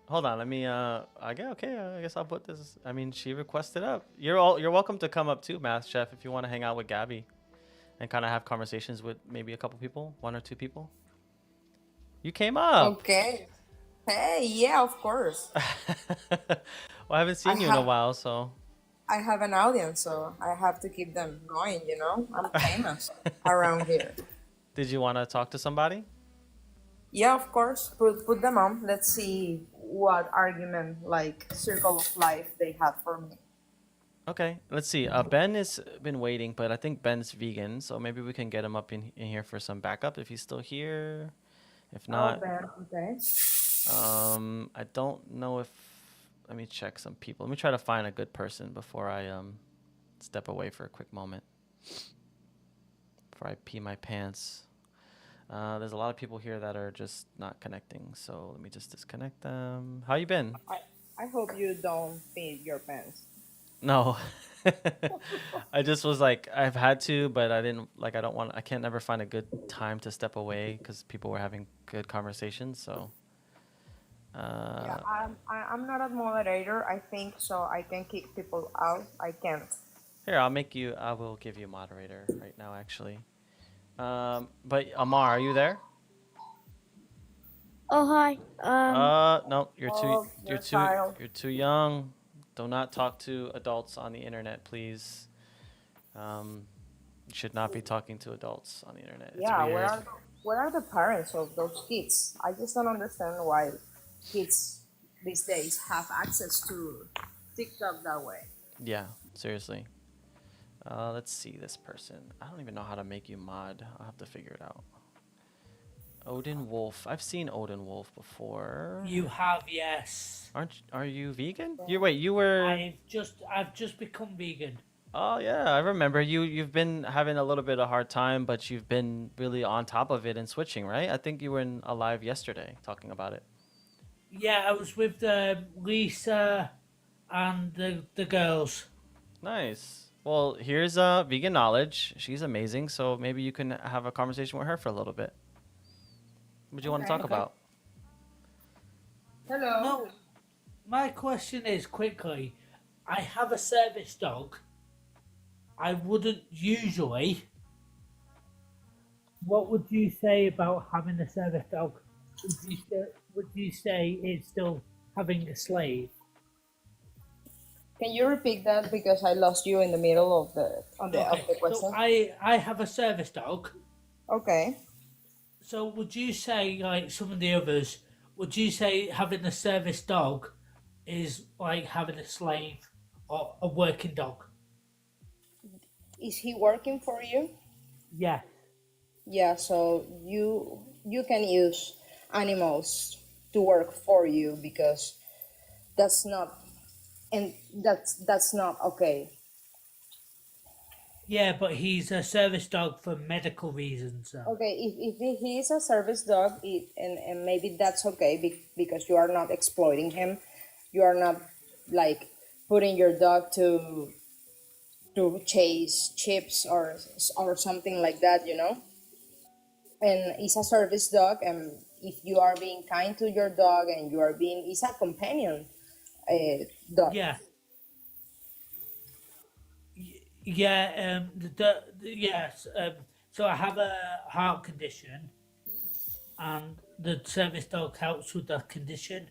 A: Hold on, let me I guess okay, I guess I'll put this. I mean, she requested up. You're welcome to come up too, Math Chef, if you want to hang out with Gabby and kind of have conversations with maybe a couple people, one or two people. You came up.
D: Okay. Hey, yeah, of course.
A: Well, I haven't
D: I
A: seen you in a
D: have
A: while, so
D: I have an audience, so I have to keep them going, you know? I'm famous around here.
A: did you want to talk to somebody?
D: Yeah, of course. Put them on. Let's see what argument like circle of life they have for me.
A: Okay, let's see. Ben has been waiting, but I think Ben's vegan, so maybe we can get him up in here for some backup if he's still here. If
D: Oh,
A: not,
D: Ben, okay.
A: I don't know if. Let me check some people. Let me try to find a good person before I step away for a quick moment. Before I pee my pants. There's a lot of people here that are just not connecting, so let me just disconnect them. How you been?
D: I I hope you don't feed your pants.
A: No. I just was like, I've had to, but I didn't like. I can't never find a good time to step away because people were having good conversations. So,
D: Yeah,
A: uh,
D: I'm not a moderator. I think so. I can kick people out. I can't.
A: here I'll make you. I will give you a moderator right now, actually. But Amar, are you there?
E: Oh hi.
A: No, you're too,
D: Oh, your child.
A: you're too young. Do not talk to adults on the internet, please. Um, you should not be talking to adults on the internet. It's
D: Yeah,
A: weird.
D: where are the parents of those kids? I just don't understand why kids these days have access to TikTok that way.
A: Yeah, seriously. Let's see this person. I don't even know how to make you mod. I'll have to figure it out. Odin Wolf. I've seen Odin Wolf before.
F: You have, yes.
A: Are you vegan? You were.
F: I've just become vegan.
A: Oh yeah, I remember you've been having a little bit of hard time, but you've been really on top of it and switching, right? I think you were in a live yesterday talking about it.
F: Yeah, I was with Lisa and the girls.
A: Nice. Well, here's vegan knowledge. She's amazing, so maybe you can have a conversation with her for a little bit. What do you want to
D: Okay.
A: talk
F: Okay.
A: about?
D: Hello.
F: No, my question is quickly. I have a service dog. I wouldn't usually. What would you say about having a service dog? Would you say it's still having a slave?
D: Can you repeat that because I lost you in the middle of
F: Okay,
D: the
F: so
D: question?
F: I have a service dog.
D: Okay.
F: So would you say, like some of the others, would you say having a service dog is like having a slave or a working dog?
D: Is he working for you?
F: Yeah,
D: Yeah, so you can use animals to work for you because that's not and that's not okay.
F: yeah, but he's a service dog for medical reasons, though.
D: Okay, if he is a service dog, and maybe that's okay because you are not exploiting him. You are not like putting your dog to chase chips or something like that, you know. And it's a service dog, and if you are being kind to your dog and you are being, it's a companion dog.
F: Yeah, yeah, yes. So I have a heart condition, and the service dog helps with the condition.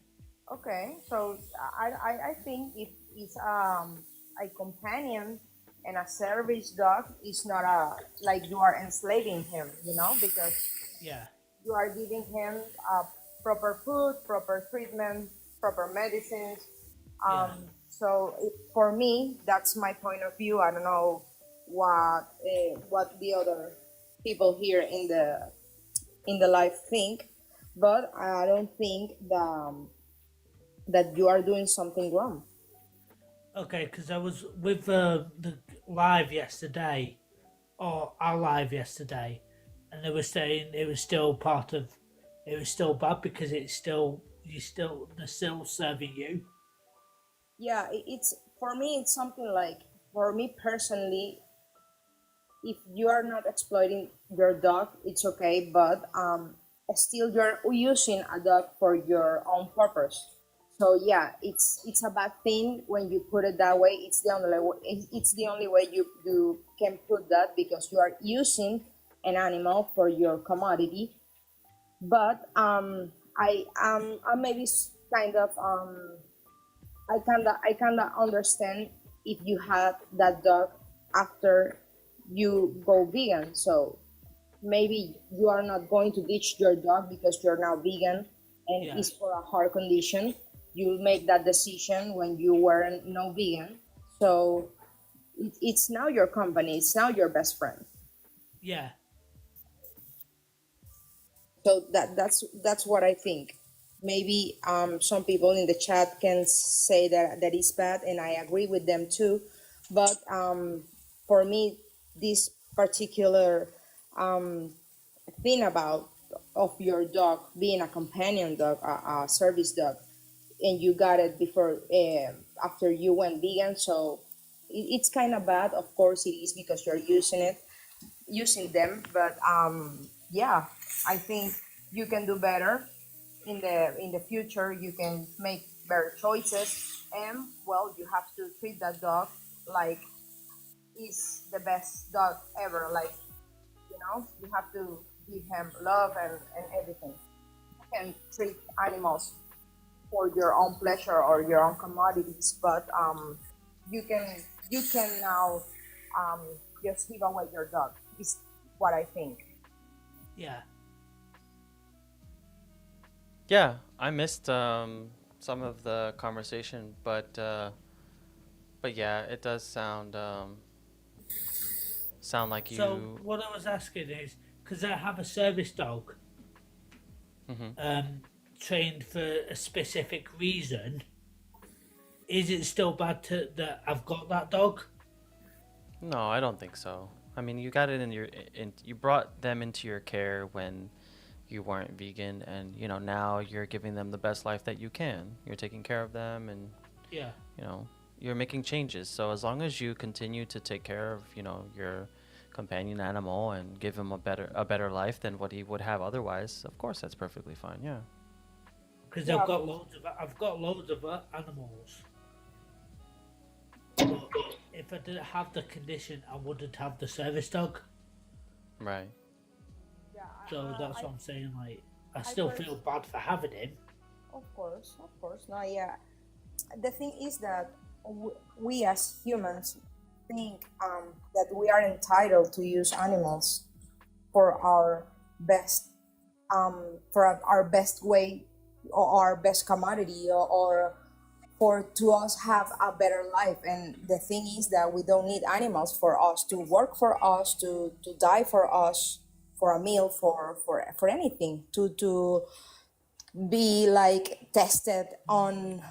D: Okay, so I think if it's a companion and a service dog, it's not a like you are enslaving him, you know, because
F: Yeah,
D: you are giving him proper food, proper treatment, proper medicines.
F: yeah.
D: So for me, that's my point of view. I don't know. what the other people here in the life think, but I don't think that you are doing something wrong.
F: Okay, because I was with the live yesterday, or our live yesterday, and they were saying it was still part of, it was still bad because it's still, they're still serving you.
D: Yeah, it's for me. It's something like, for me personally, if you are not exploiting your dog, it's okay, but still you're using a dog for your own purpose. So yeah, it's a bad thing when you put it that way. It's the only way, it's the only way you can put that, because you are using an animal for your commodity. But I maybe kind of I kinda understand if you had that dog after you go vegan. So maybe you are not going to ditch your dog because you're now vegan and
F: Yeah,
D: it's for a heart condition. You make that decision when you weren't no vegan. So it's now your company. It's now your best friend.
F: yeah.
D: So that's what I think. Maybe some people in the chat can say that is bad, and I agree with them too. But for me, this particular thing about of your dog being a companion dog, a service dog, and you got it before after you went vegan, so it's kind of bad. Of course, it is because you're using them, but yeah, I think you can do better in the future. You can make better choices, and well, you have to treat that dog like is the best dog ever. Like, you have to give him love and everything. You can treat animals for your own pleasure or your own commodities, but you can you can now um, just give away your dog. Is what I think.
F: Yeah.
A: Yeah, I missed some of the conversation, but yeah, it does sound like
F: So
A: you.
F: what I was asking is, because I have a service dog,
A: Mhm.
F: um, trained for a specific reason, is it still bad to that I've got that dog?
A: No, I don't think so. I mean, you got it in your in you brought them into your care when you weren't vegan, and now you're giving them the best life that you can. You're taking care of them, and
F: Yeah.
A: you know you're making changes. So as long as you continue to take care of your companion animal and give him a better life than what he would have otherwise, of course that's perfectly fine. Yeah.
F: Because
D: Yeah,
F: I've got loads of animals, but if I didn't have the condition, I wouldn't have the service dog.
A: Right.
D: yeah.
F: So that's what I'm saying. Like, I
D: I
F: still
D: pers-
F: feel bad for having him.
D: of course. No, yeah. The thing is that we as humans think that we are entitled to use animals for our best, for our best way, or our best commodity, or for to us have a better life. And the thing is that we don't need animals for us to work for us, to die for us, for a meal, for anything, to be like tested on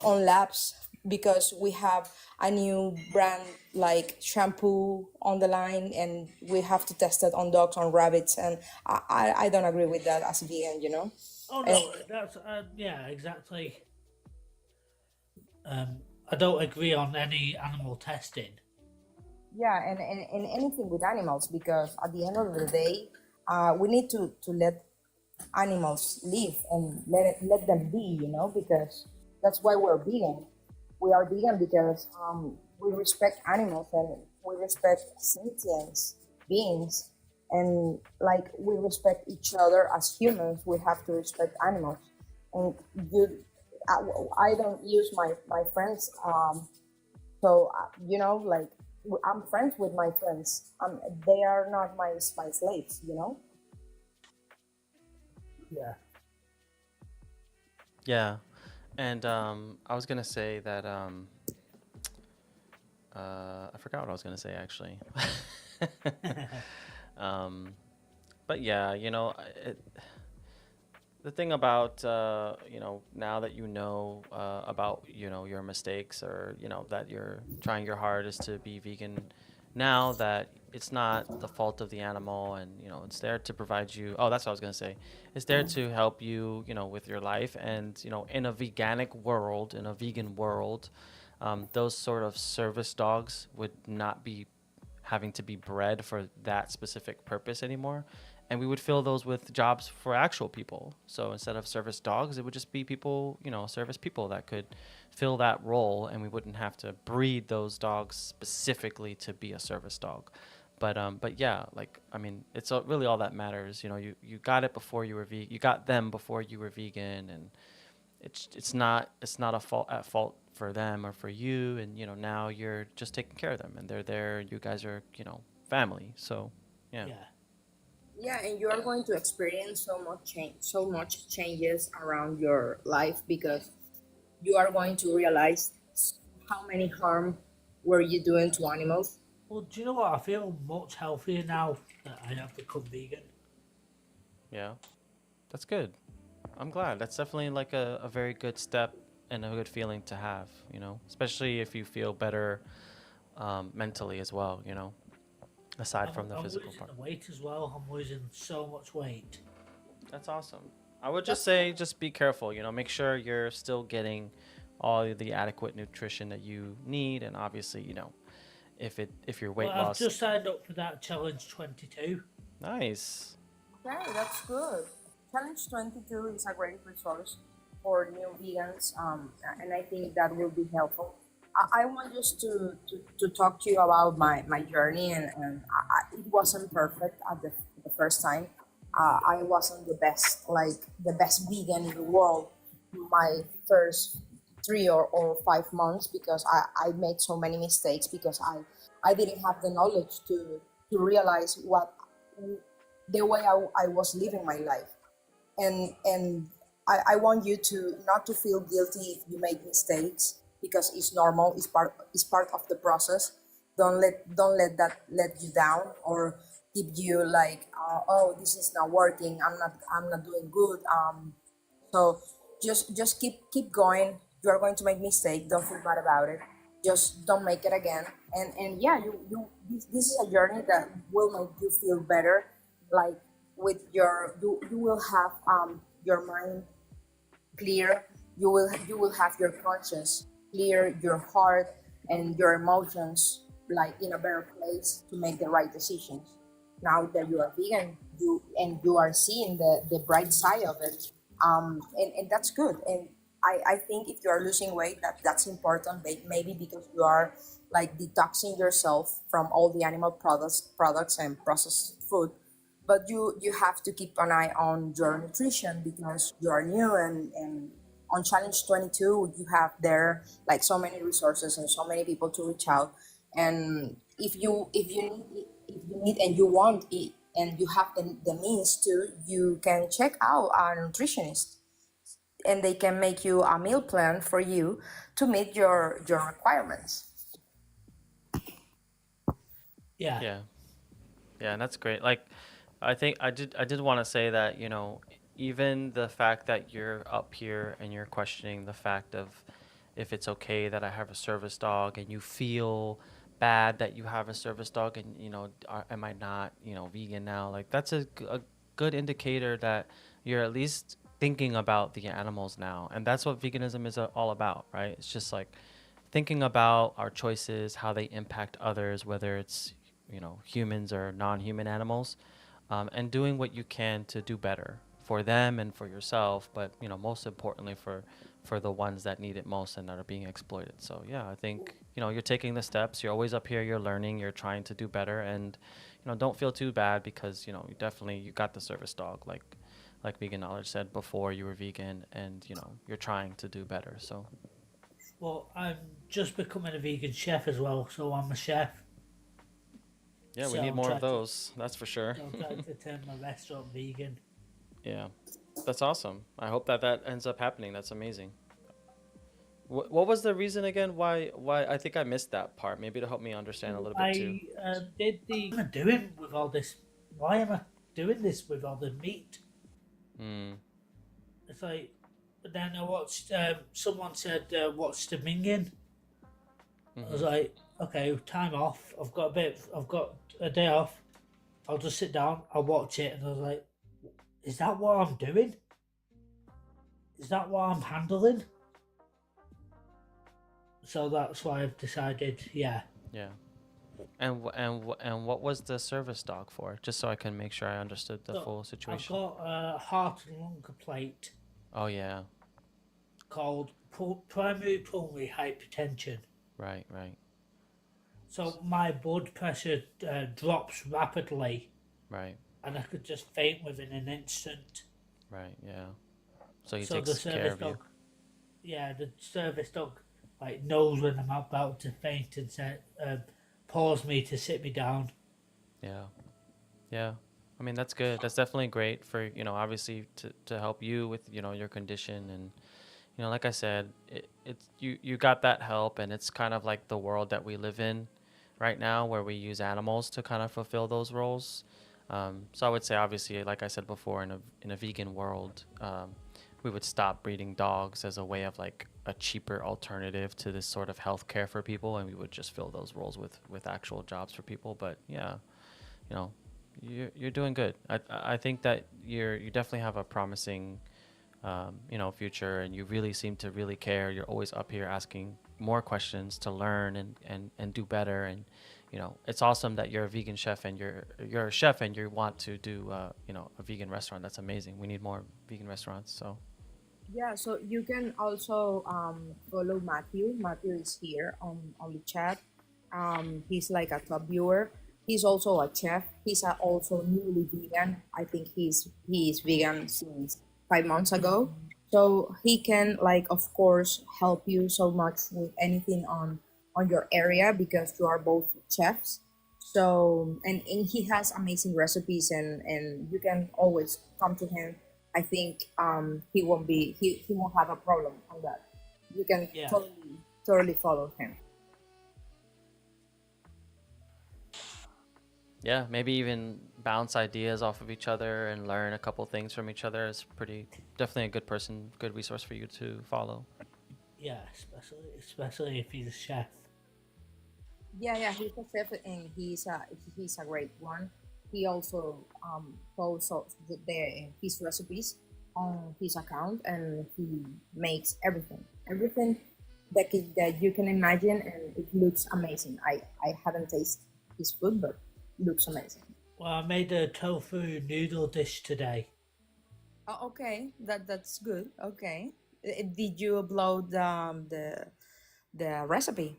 D: labs, because we have a new brand like shampoo on the line, and we have to test it on dogs, on rabbits, and I don't agree with that as a vegan.
F: Oh
D: And
F: no, that's yeah, exactly. I don't agree on any animal testing.
D: yeah, and anything with animals, because at the end of the day, we need to let animals live and let them be, because that's why we're vegan. We are vegan because we respect animals, and we respect sentience beings, and like we respect each other as humans, we have to respect animals. And you, I don't use my friends, so like I'm friends with my friends. They are not my slaves.
F: Yeah.
A: Yeah. And I was gonna say that I forgot what I was gonna say actually. um, but yeah, the thing about now that about your mistakes, or that you're trying your hardest to be vegan, now that it's not the fault of the animal, and it's there to provide you. Oh, that's what I was going to say. It's there to help you, with your life. And in a vegan world, those sort of service dogs would not be having to be bred for that specific purpose anymore. And we would fill those with jobs for actual people. So instead of service dogs, it would just be people, service people that could fill that role, and we wouldn't have to breed those dogs specifically to be a service dog. But yeah, like, I mean, it's really all that matters. You got it before you were vegan. You got them before you were vegan, and it's not a fault at fault for them or for you. And now you're just taking care of them, and they're there. You guys are family. So yeah.
F: Yeah.
D: Yeah, and you are going to experience so much changes around your life because you are going to realize how many harm were you doing to animals.
F: Well, do you know what? I feel much healthier now that I have become vegan.
A: Yeah, that's good. I'm glad. That's definitely like a very good step and a good feeling to have, especially if you feel better mentally as well, aside from the
F: I'm
A: physical
F: losing
A: part.
F: the weight as well. I'm losing so much weight.
A: That's awesome. I would just
D: That's
A: say, just be careful, make sure you're still getting all the adequate nutrition that you need. And obviously, if your
F: Well,
A: weight
F: I've
A: loss,
F: just signed up for that challenge 22.
A: nice.
D: okay, that's good. Challenge 22 is a great resource for new vegans, and I think that will be helpful. I want just to talk to you about my journey, and it wasn't perfect at the first time. I wasn't the best vegan in the world my first 3 or 5 months because I made so many mistakes because I didn't have the knowledge to realize what the way I was living my life. And I want you to not to feel guilty if you make mistakes because it's normal, it's part of the process. Don't let that let you down or keep you like oh, this is not working, I'm not doing good. So just keep going. You are going to make mistake. Don't feel bad about it. Just don't make it again. And yeah, this is a journey that will make you feel better. Like with you will have your mind clear. You will have your conscience clear, your heart and your emotions like in a better place to make the right decisions. Now that you are vegan, you are seeing the bright side of it, and that's good. And I think if you are losing weight, that's important. Maybe because you are like detoxing yourself from all the animal products and processed food, but you have to keep an eye on your nutrition because you are new, and on challenge 22 you have there like so many resources and so many people to reach out. And if you need and you want it and you have the means to, you can check out a nutritionist and they can make you a meal plan for you to meet your requirements.
F: Yeah.
A: Yeah. Yeah, and that's great. Like, I think I did want to say that, even the fact that you're up here and you're questioning the fact of if it's okay that I have a service dog, and you feel bad that you have a service dog, and am I not, vegan now? Like, that's a good indicator that you're at least thinking about the animals now. And that's what veganism is all about, right? It's just like thinking about our choices, how they impact others, whether it's humans or non-human animals, and doing what you can to do better for them and for yourself, but most importantly for the ones that need it most and that are being exploited. So yeah, I think you're taking the steps. You're always up here. You're learning. You're trying to do better, and don't feel too bad because you got the service dog, like Vegan Knowledge said before you were vegan, and you're trying to do better. So
F: Well, I'm just becoming a vegan chef as well, so I'm a chef.
A: yeah, we
F: So
A: need
F: I'm
A: more of
F: trying to,
A: those. That's for sure.
F: so I'm trying to turn my restaurant vegan.
A: Yeah, that's awesome. I hope that ends up happening. That's amazing. What was the reason again? Why? I think I missed that part. Maybe to help me understand a little bit too.
F: I did the. What am I doing with all this? Why am I doing this with all the meat?
A: Hmm.
F: It's like, but then I watched. Someone said, "Watch the minging." I was
A: Mm-hmm.
F: like, "Okay, time off. I've got a day off. I'll just sit down. I'll watch it." And I was like, "Is that what I'm doing? Is that what I'm handling?" So that's why I've decided, yeah.
A: Yeah. And what was the service dog for? Just so I can make sure I understood the
F: So
A: full
F: I've
A: situation.
F: got a heart and lung complaint
A: Oh yeah.
F: called primary pulmonary hypertension.
A: Right. Right.
F: So my blood pressure drops rapidly,
A: Right.
F: and I could just faint within an instant.
A: Right. Yeah. So he
F: So the
A: takes care
F: service
A: of you.
F: dog, yeah, the service dog like knows when I'm about to faint and said, pause me to sit me down.
A: Yeah. Yeah. I mean, that's good. That's definitely great for, obviously to help you with, your condition. And, like I said, it's you got that help, and it's kind of like the world that we live in right now, where we use animals to kind of fulfill those roles. So I would say, obviously, like I said before, in a vegan world, we would stop breeding dogs as a way of like a cheaper alternative to this sort of healthcare for people, and we would just fill those roles with actual jobs for people. But yeah, you know, you're doing good. I think that you definitely have a promising future, and you really seem to really care. You're always up here asking more questions to learn and do better. And it's awesome that you're a vegan chef, and you're a chef, and you want to do a vegan restaurant. That's amazing. We need more vegan restaurants. So
D: Yeah, so you can also follow Matthew. Matthew is here on the chat. He's like a top viewer. He's also a chef. He's also newly vegan. I think he's vegan since 5 months ago. So he can like of course help you so much with anything on your area because you are both chefs. So and he has amazing recipes and you can always come to him. I think he won't have a problem on that. You can
F: Yeah.
D: totally follow him.
A: yeah, maybe even bounce ideas off of each other and learn a couple things from each other is definitely a good resource for you to follow.
F: Yeah, especially if he's a chef.
D: Yeah, he's a chef and he's a great one. He also posts his recipes on his account and he makes everything that you can imagine and it looks amazing. I haven't tasted his food, but it looks amazing.
F: Well, I made a tofu noodle dish today.
D: Oh, okay, that's good. Okay, did you upload the recipe?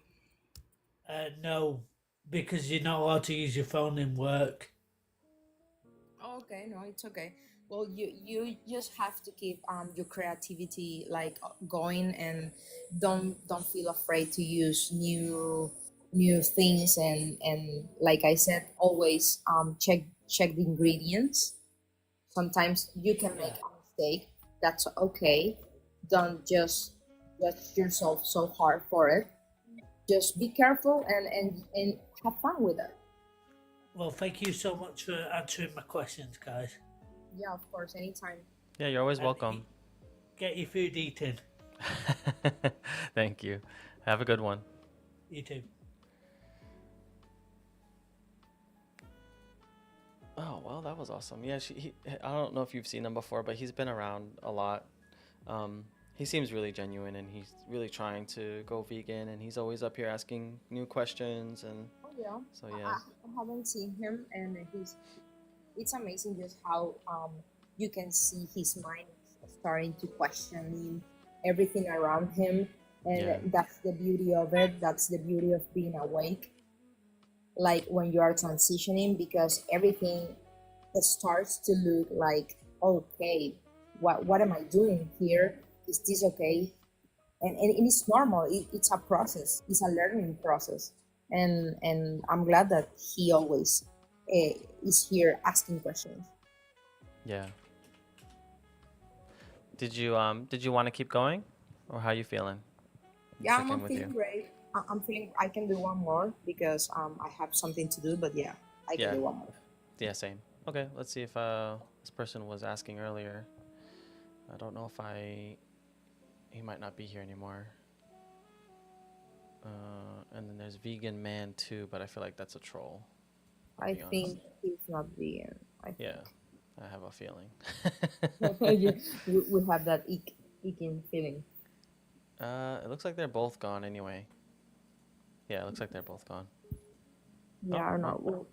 F: No, because you're not allowed to use your phone in work.
D: Oh, okay, no, it's okay. Well, you just have to keep your creativity like going and don't feel afraid to use new things and like I said, always check the ingredients. Sometimes you can make
F: Yeah.
D: a mistake. That's okay. Don't just judge yourself so hard for it. Just be careful and have fun with it.
F: Well, thank you so much for answering my questions, guys.
D: Yeah, of course, anytime.
A: Yeah, you're always
F: And
A: welcome.
F: get your food eaten.
A: Thank you. Have a good one.
F: You too.
A: Oh, well, that was awesome. Yeah, I don't know if you've seen him before, but he's been around a lot. He seems really genuine, and he's really trying to go vegan, and he's always up here asking new questions. And
D: Oh yeah,
A: so,
D: I,
A: yeah.
D: I haven't seen him, and it's amazing just how you can see his mind starting to question everything around him, and
A: Yeah.
D: that's the beauty of it. That's the beauty of being awake, like when you are transitioning, because everything starts to look like okay, what am I doing here? Is this okay? And it's normal. It's a process. It's a learning process, and I'm glad that he always is here asking questions.
A: Yeah. Did you want to keep going, or how you feeling?
D: Yeah,
A: check in
D: I'm
A: with you.
D: feeling great. I'm feeling I can do one more because I have something to do. But yeah, I can
A: Yeah,
D: do one more.
A: yeah, same. Okay, let's see if this person was asking earlier. I don't know if I he might not be here anymore. And then there's vegan man too, but I feel like that's a troll. I'll
D: I
A: be honest.
D: think he's not vegan. I
A: Yeah,
D: think.
A: I have a feeling.
D: Yeah, we have that eking feeling.
A: It looks like they're both gone anyway. Yeah, it looks like they're both gone. Oh,
D: Yeah, I don't
A: well,
D: know.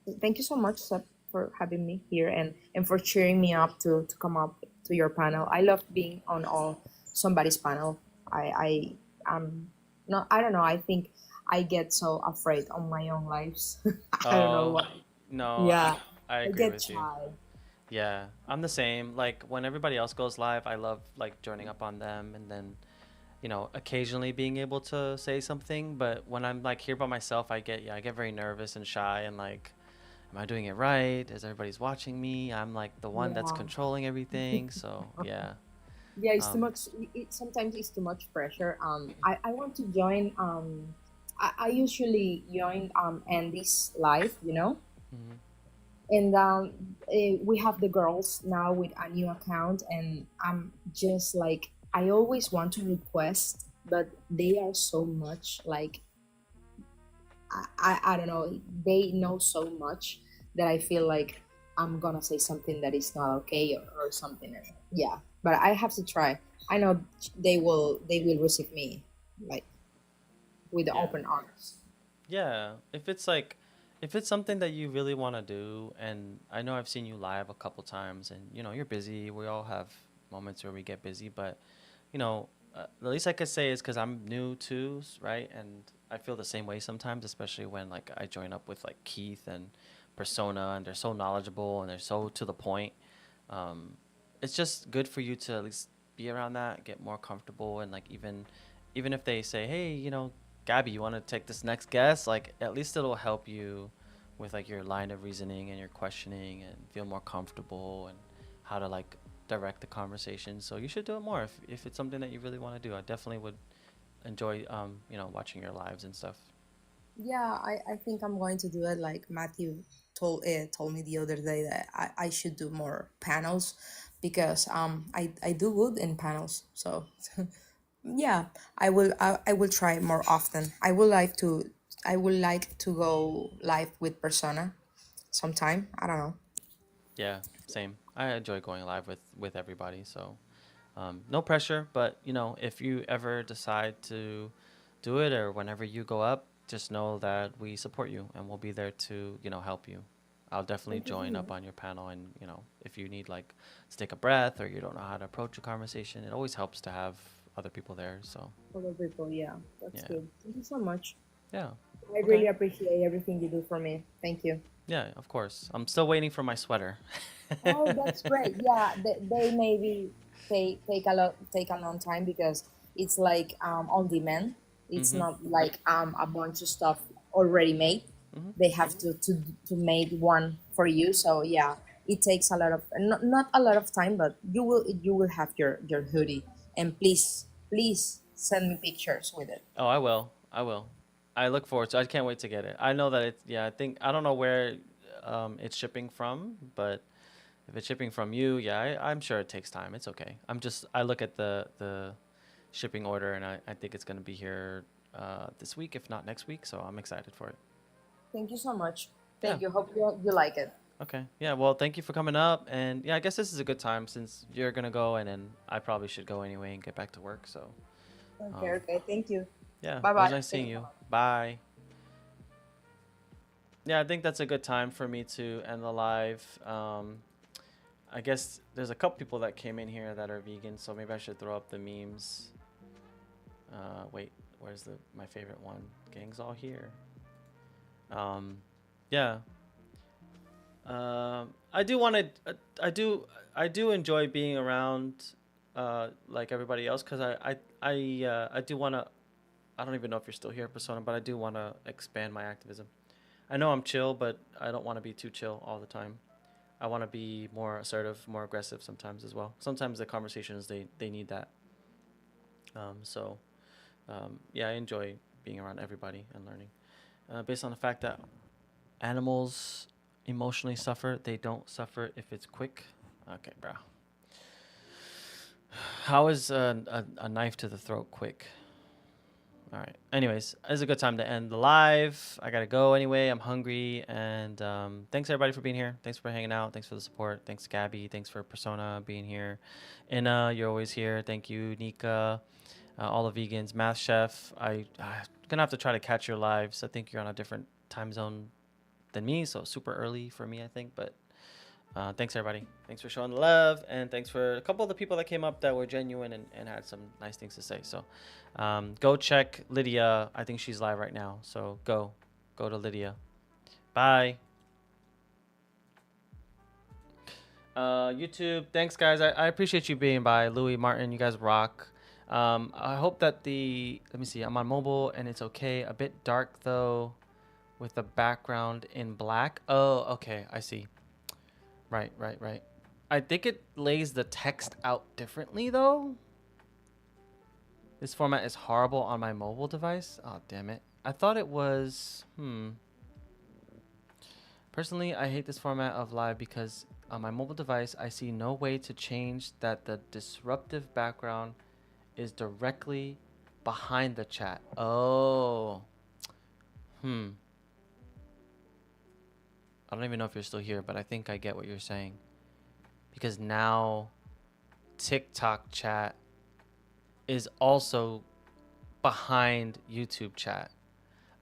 D: Well, thank you so much, Seth, for having me here and for cheering me up to come up to your panel. I love being on all somebody's panel. I'm not. I don't know. I think I get so afraid on my own lives. I don't know
A: oh,
D: why.
A: no,
D: Yeah,
A: I
D: I
A: agree
D: get
A: with you.
D: shy.
A: Yeah, I'm the same. Like when everybody else goes live, I love like joining up on them and then, occasionally being able to say something, but when I'm like here by myself, I get very nervous and shy and like, am I doing it right? Is everybody's watching me? I'm like the one that's
D: Yeah.
A: controlling everything. So, yeah.
D: Yeah, it's too
A: Um,
D: much. Sometimes it's too much pressure. I want to join. I usually join Andy's live,
A: mhm.
D: and we have the girls now with a new account, and I'm just like I always want to request, but they are so much like I don't know. They know so much that I feel like I'm gonna say something that is not okay or something. Yeah, but I have to try. I know they will receive me like with
A: Yeah.
D: open arms.
A: Yeah, if it's something that you really want to do, and I know I've seen you live a couple times, and you're busy. We all have moments where we get busy, but the least I could say is because I'm new too, right? And I feel the same way sometimes, especially when like I join up with like Keith and Persona, and they're so knowledgeable and they're so to the point. Um, it's just good for you to at least be around that, get more comfortable, and like even if they say, hey, Gabby, you want to take this next guess? Like at least it'll help you with like your line of reasoning and your questioning and feel more comfortable and how to like direct the conversation. So you should do it more if it's something that you really want to do. I definitely would enjoy watching your lives and stuff.
D: Yeah, I think I'm going to do it. Like Matthew told me the other day that I should do more panels because I do good in panels. So yeah, I will try more often. I would like to go live with Persona sometime. I don't know.
A: Yeah, same. I enjoy going live with everybody. So no pressure, but if you ever decide to do it or whenever you go up, just know that we support you and we'll be there to help you. I'll definitely
D: Thank you so
A: join up
D: much
A: on your panel, and if you need like to take a breath or you don't know how to approach a conversation, it always helps to have other people there. So
D: for the people. Yeah, that's
A: yeah,
D: good. Thank you so much.
A: yeah,
D: I
A: okay,
D: really appreciate everything you do for me. Thank you.
A: yeah, of course. I'm still waiting for my sweater.
D: Oh, that's great. Yeah, they maybe take a long time because it's like on demand. It's
A: Mhm.
D: not like a bunch of stuff already made.
A: Mhm.
D: They have to make one for you. So yeah, it takes a lot of not a lot of time, but you will have your hoodie. And please send me pictures with it.
A: Oh, I will. I will. I look forward to. I can't wait to get it. I know that it's. Yeah, I think I don't know where it's shipping from, but if it's shipping from you, yeah, I'm sure it takes time. It's okay. I look at the shipping order, and I think it's gonna be here this week, if not next week. So I'm excited for it.
D: Thank you so much.
A: Yeah.
D: Thank you. Hope you like it.
A: Okay. Yeah. Well, thank you for coming up, and yeah, I guess this is a good time since you're gonna go, and then I probably should go anyway and get back to work. So,
D: Okay.
A: um,
D: Okay. Thank you.
A: yeah,
D: Bye
A: it was
D: bye.
A: nice
D: Thank
A: seeing
D: you so
A: you.
D: much.
A: Bye. Yeah, I think that's a good time for me to end the live. I guess there's a couple people that came in here that are vegan, so maybe I should throw up the memes. Wait, where's my favorite one? Gang's all here. Um, yeah. I do want to. I do enjoy being around, like everybody else, because I do want to. I don't even know if you're still here, Persona, but I do want to expand my activism. I know I'm chill, but I don't want to be too chill all the time. I want to be more assertive, more aggressive sometimes as well. Sometimes the conversations they need that. So Yeah, I enjoy being around everybody and learning. Based on the fact that animals emotionally suffer, they don't suffer if it's quick. Okay, bro. How is a knife to the throat quick? All right. Anyways, it's a good time to end the live. I gotta go anyway. I'm hungry, and thanks everybody for being here. Thanks for hanging out. Thanks for the support. Thanks Gabby. Thanks for Persona being here. Inna, you're always here. Thank you, Nika. All the vegans, Math Chef. I'm gonna have to try to catch your lives. I think you're on a different time zone than me, so super early for me, I think. But thanks everybody. Thanks for showing the love, and thanks for a couple of the people that came up that were genuine and had some nice things to say. So go check Lydia. I think she's live right now. So go to Lydia. Bye. YouTube, thanks guys. I appreciate you being by. Louis, Martin, you guys rock. I hope that let me see, I'm on mobile and it's okay. A bit dark though with the background in black. Oh, okay, I see. Right. I think it lays the text out differently though. This format is horrible on my mobile device. Oh, damn it. I thought it was, Personally, I hate this format of live because on my mobile device, I see no way to change that the disruptive background is directly behind the chat. Oh. I don't even know if you're still here, but I think I get what you're saying. Because now TikTok chat is also behind YouTube chat.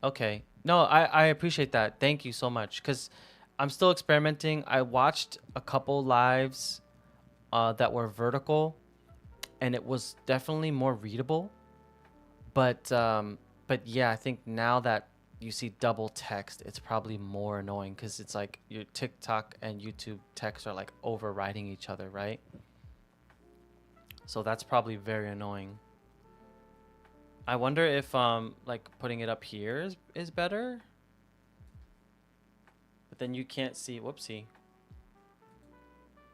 A: Okay. No, I appreciate that. Thank you so much. Because I'm still experimenting. I watched a couple lives that were vertical, and it was definitely more readable. But yeah, I think now that you see double text, it's probably more annoying because it's like your TikTok and YouTube text are like overriding each other, right? So that's probably very annoying. I wonder if like putting it up here is better. But then you can't see, whoopsie.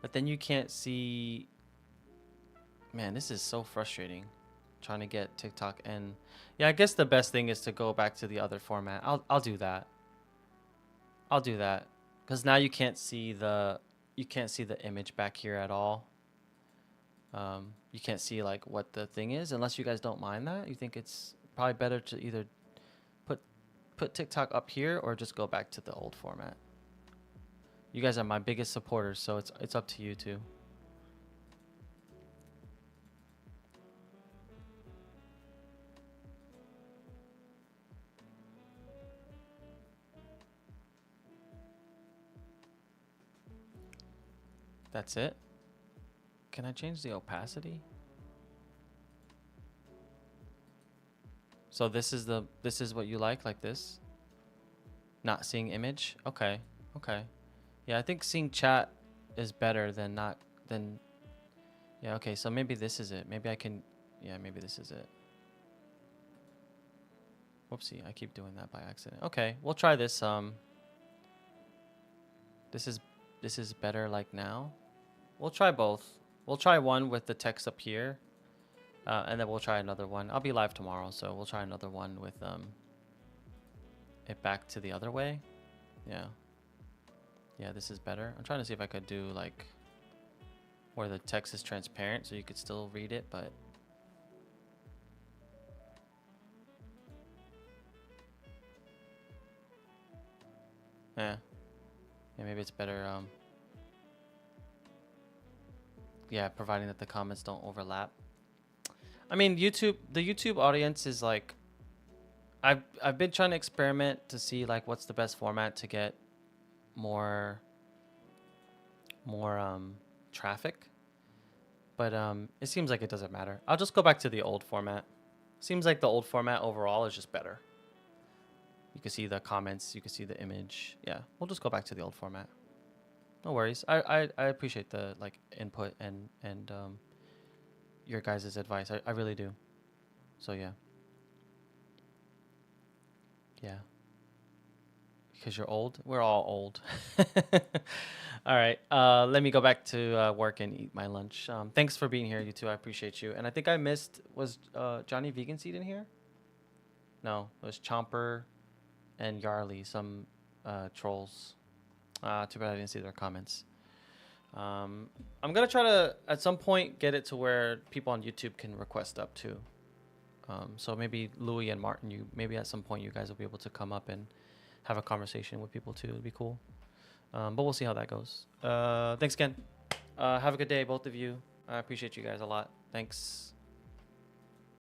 A: But then you can't see, man, this is so frustrating. Trying to get TikTok and yeah, I guess the best thing is to go back to the other format. I'll do that. I'll do that. Cuz now you can't see the image back here at all. You can't see like what the thing is unless you guys don't mind that. You think it's probably better to either put TikTok up here or just go back to the old format. You guys are my biggest supporters, so it's up to you too. That's it. Can I change the opacity? So this is what you like this? Not seeing image? Okay. Yeah, I think seeing chat is better than yeah, okay, so maybe this is it. Maybe I can, yeah, maybe this is it. Whoopsie, I keep doing that by accident. Okay, we'll try this. This is better like now. We'll try both. We'll try one with the text up here. And then we'll try another one. I'll be live tomorrow, so we'll try another one with it back to the other way. Yeah. Yeah, this is better. I'm trying to see if I could do like where the text is transparent so you could still read it, but yeah, maybe it's better. Yeah, providing that the comments don't overlap. I mean, the YouTube audience is like, I've been trying to experiment to see like what's the best format to get more traffic, but it seems like it doesn't matter. I'll just go back to the old format. Seems like the old format overall is just better. You can see the comments, you can see the image. Yeah, we'll just go back to the old format. No worries. I appreciate the like input and your guys' advice. I really do. So yeah. Yeah. Because you're old? We're all old. All right. Let me go back to work and eat my lunch. Thanks for being here, you two. I appreciate you. And I think I missed, was Johnny Vegan Seed in here? No, it was Chomper and Yarly, some trolls. Too bad I didn't see their comments. I'm gonna try to at some point get it to where people on YouTube can request up too. So maybe Louis and Martin, you maybe at some point you guys will be able to come up and have a conversation with people too. It'd be cool. But we'll see how that goes. Thanks again. Have a good day, both of you. I appreciate you guys a lot. Thanks.